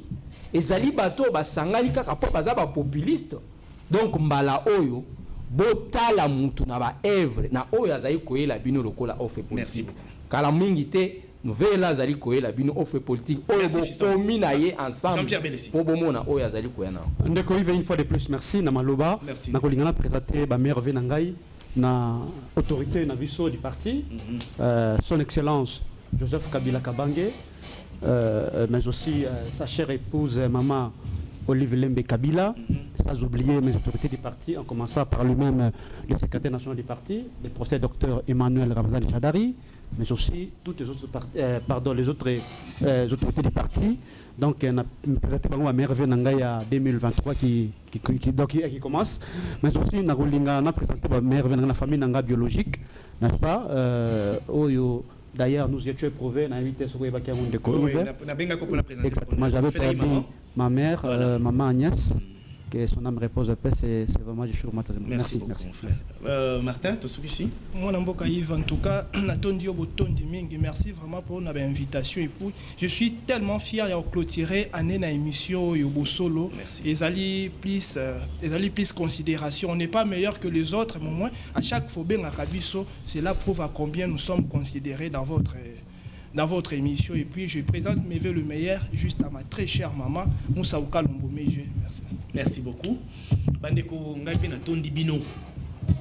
ezali bato basangani kaka po baza ba populiste donc mbala oyo botala mutu na ba œuvre na oyo azali koyela bino lokola offre politique kala mingi te nouvelle azali koyela bino offre politique oyo bokomi na ye ensemble po bomona oyo azali koyana ndeko Yves une fois de plus merci na maloba na kolingana présenter ba merveille na ngai na autorité na biso du parti son excellence Joseph Kabila Kabange mais aussi sa chère épouse maman Olive Lembe Kabila, sans oublier mes autorités du parti, en commençant par lui-même le secrétaire national du parti, le professeur docteur Emmanuel Ramazani Chadari, mais aussi toutes les autres les autres autorités du parti. Donc, on a présenté ma merveille Nangaya 2023 qui commence, mais aussi on a présenté ma merveille dans la famille Nanga biologique, n'est-ce pas? D'ailleurs, nous étions éprouvés, on a invité ce qu'on a exactement, j'avais perdu ma mère, maman Agnès, que son âme repose en paix, c'est vraiment du jour matin. Merci beaucoup, frère. Martin, tu es ici? Moi, Yves, en tout cas, merci vraiment pour notre invitation. Et puis, je suis tellement fier de clôturer l'année dans l'émission Yobo Solo. Ils allaient plus considération. On n'est pas meilleur que les autres, mais au moins, à chaque fois, cela prouve à combien nous sommes considérés dans votre émission. Et puis, je présente mes vœux le meilleur juste à ma très chère maman, Moussa Oukalombo. Merci. Merci beaucoup. Bandeko Ngapi na Tondi Bino.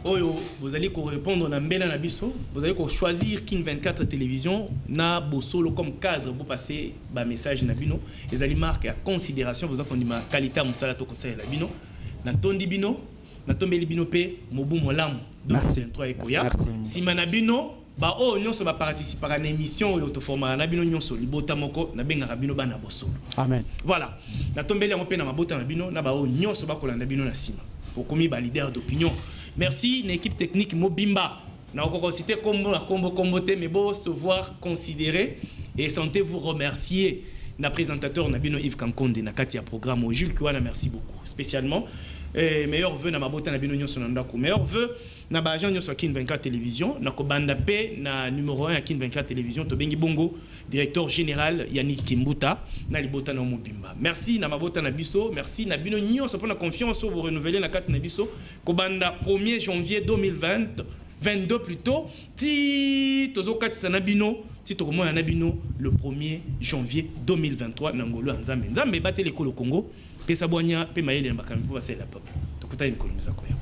Oyo, vous allez répondre na mbela na biso, vous allez choisir King 24 télévision na bosolo comme cadre pour passer ba message na bino. Les allez marquer à considération vous avez ma qualité à musala to conseil la bino. Na Tondi Bino, na Tombeli Bino pe mobu molam. Donc 23 ekoya. Si manabino ba o nyonso ba participer à une émission yo to format na bino nyonso libota moko na benga bino bana bosolo. Amen. Voilà. Na Tombeli ngo pe na mabota na bino na ba o nyonso ba kolanda bino na sima. Pour komi ba leader d'opinion. Merci une équipe technique Mobimba. Na encore cité comme la comboté mais beau se voir considéré et sentez-vous remercier na présentateur Nabino Yves Kankonde na Katia programme Jules Kouana merci beaucoup spécialement meilleur vœu na mabota na bino nyonso na ndako. Meilleur vœu na ba agent nyonso Kin 24 télévision na ko banda pe na numéro 1 à Kin 24 télévision to bengi bongo directeur général Yannick Kimbuta na libota na mobimba. Merci na mabota na biso, merci na bino nyonso pour la confiance vous renouveler na carte na biso ko banda 1er janvier 2022 plutôt ti tozo katisa na bino ti tokomona na bino le 1er janvier 2023 na ngolo nzambe nzambe batele ko le Congo pesa bonya pe mayele na bakambi po basela peuple tokutani kolomisa koya.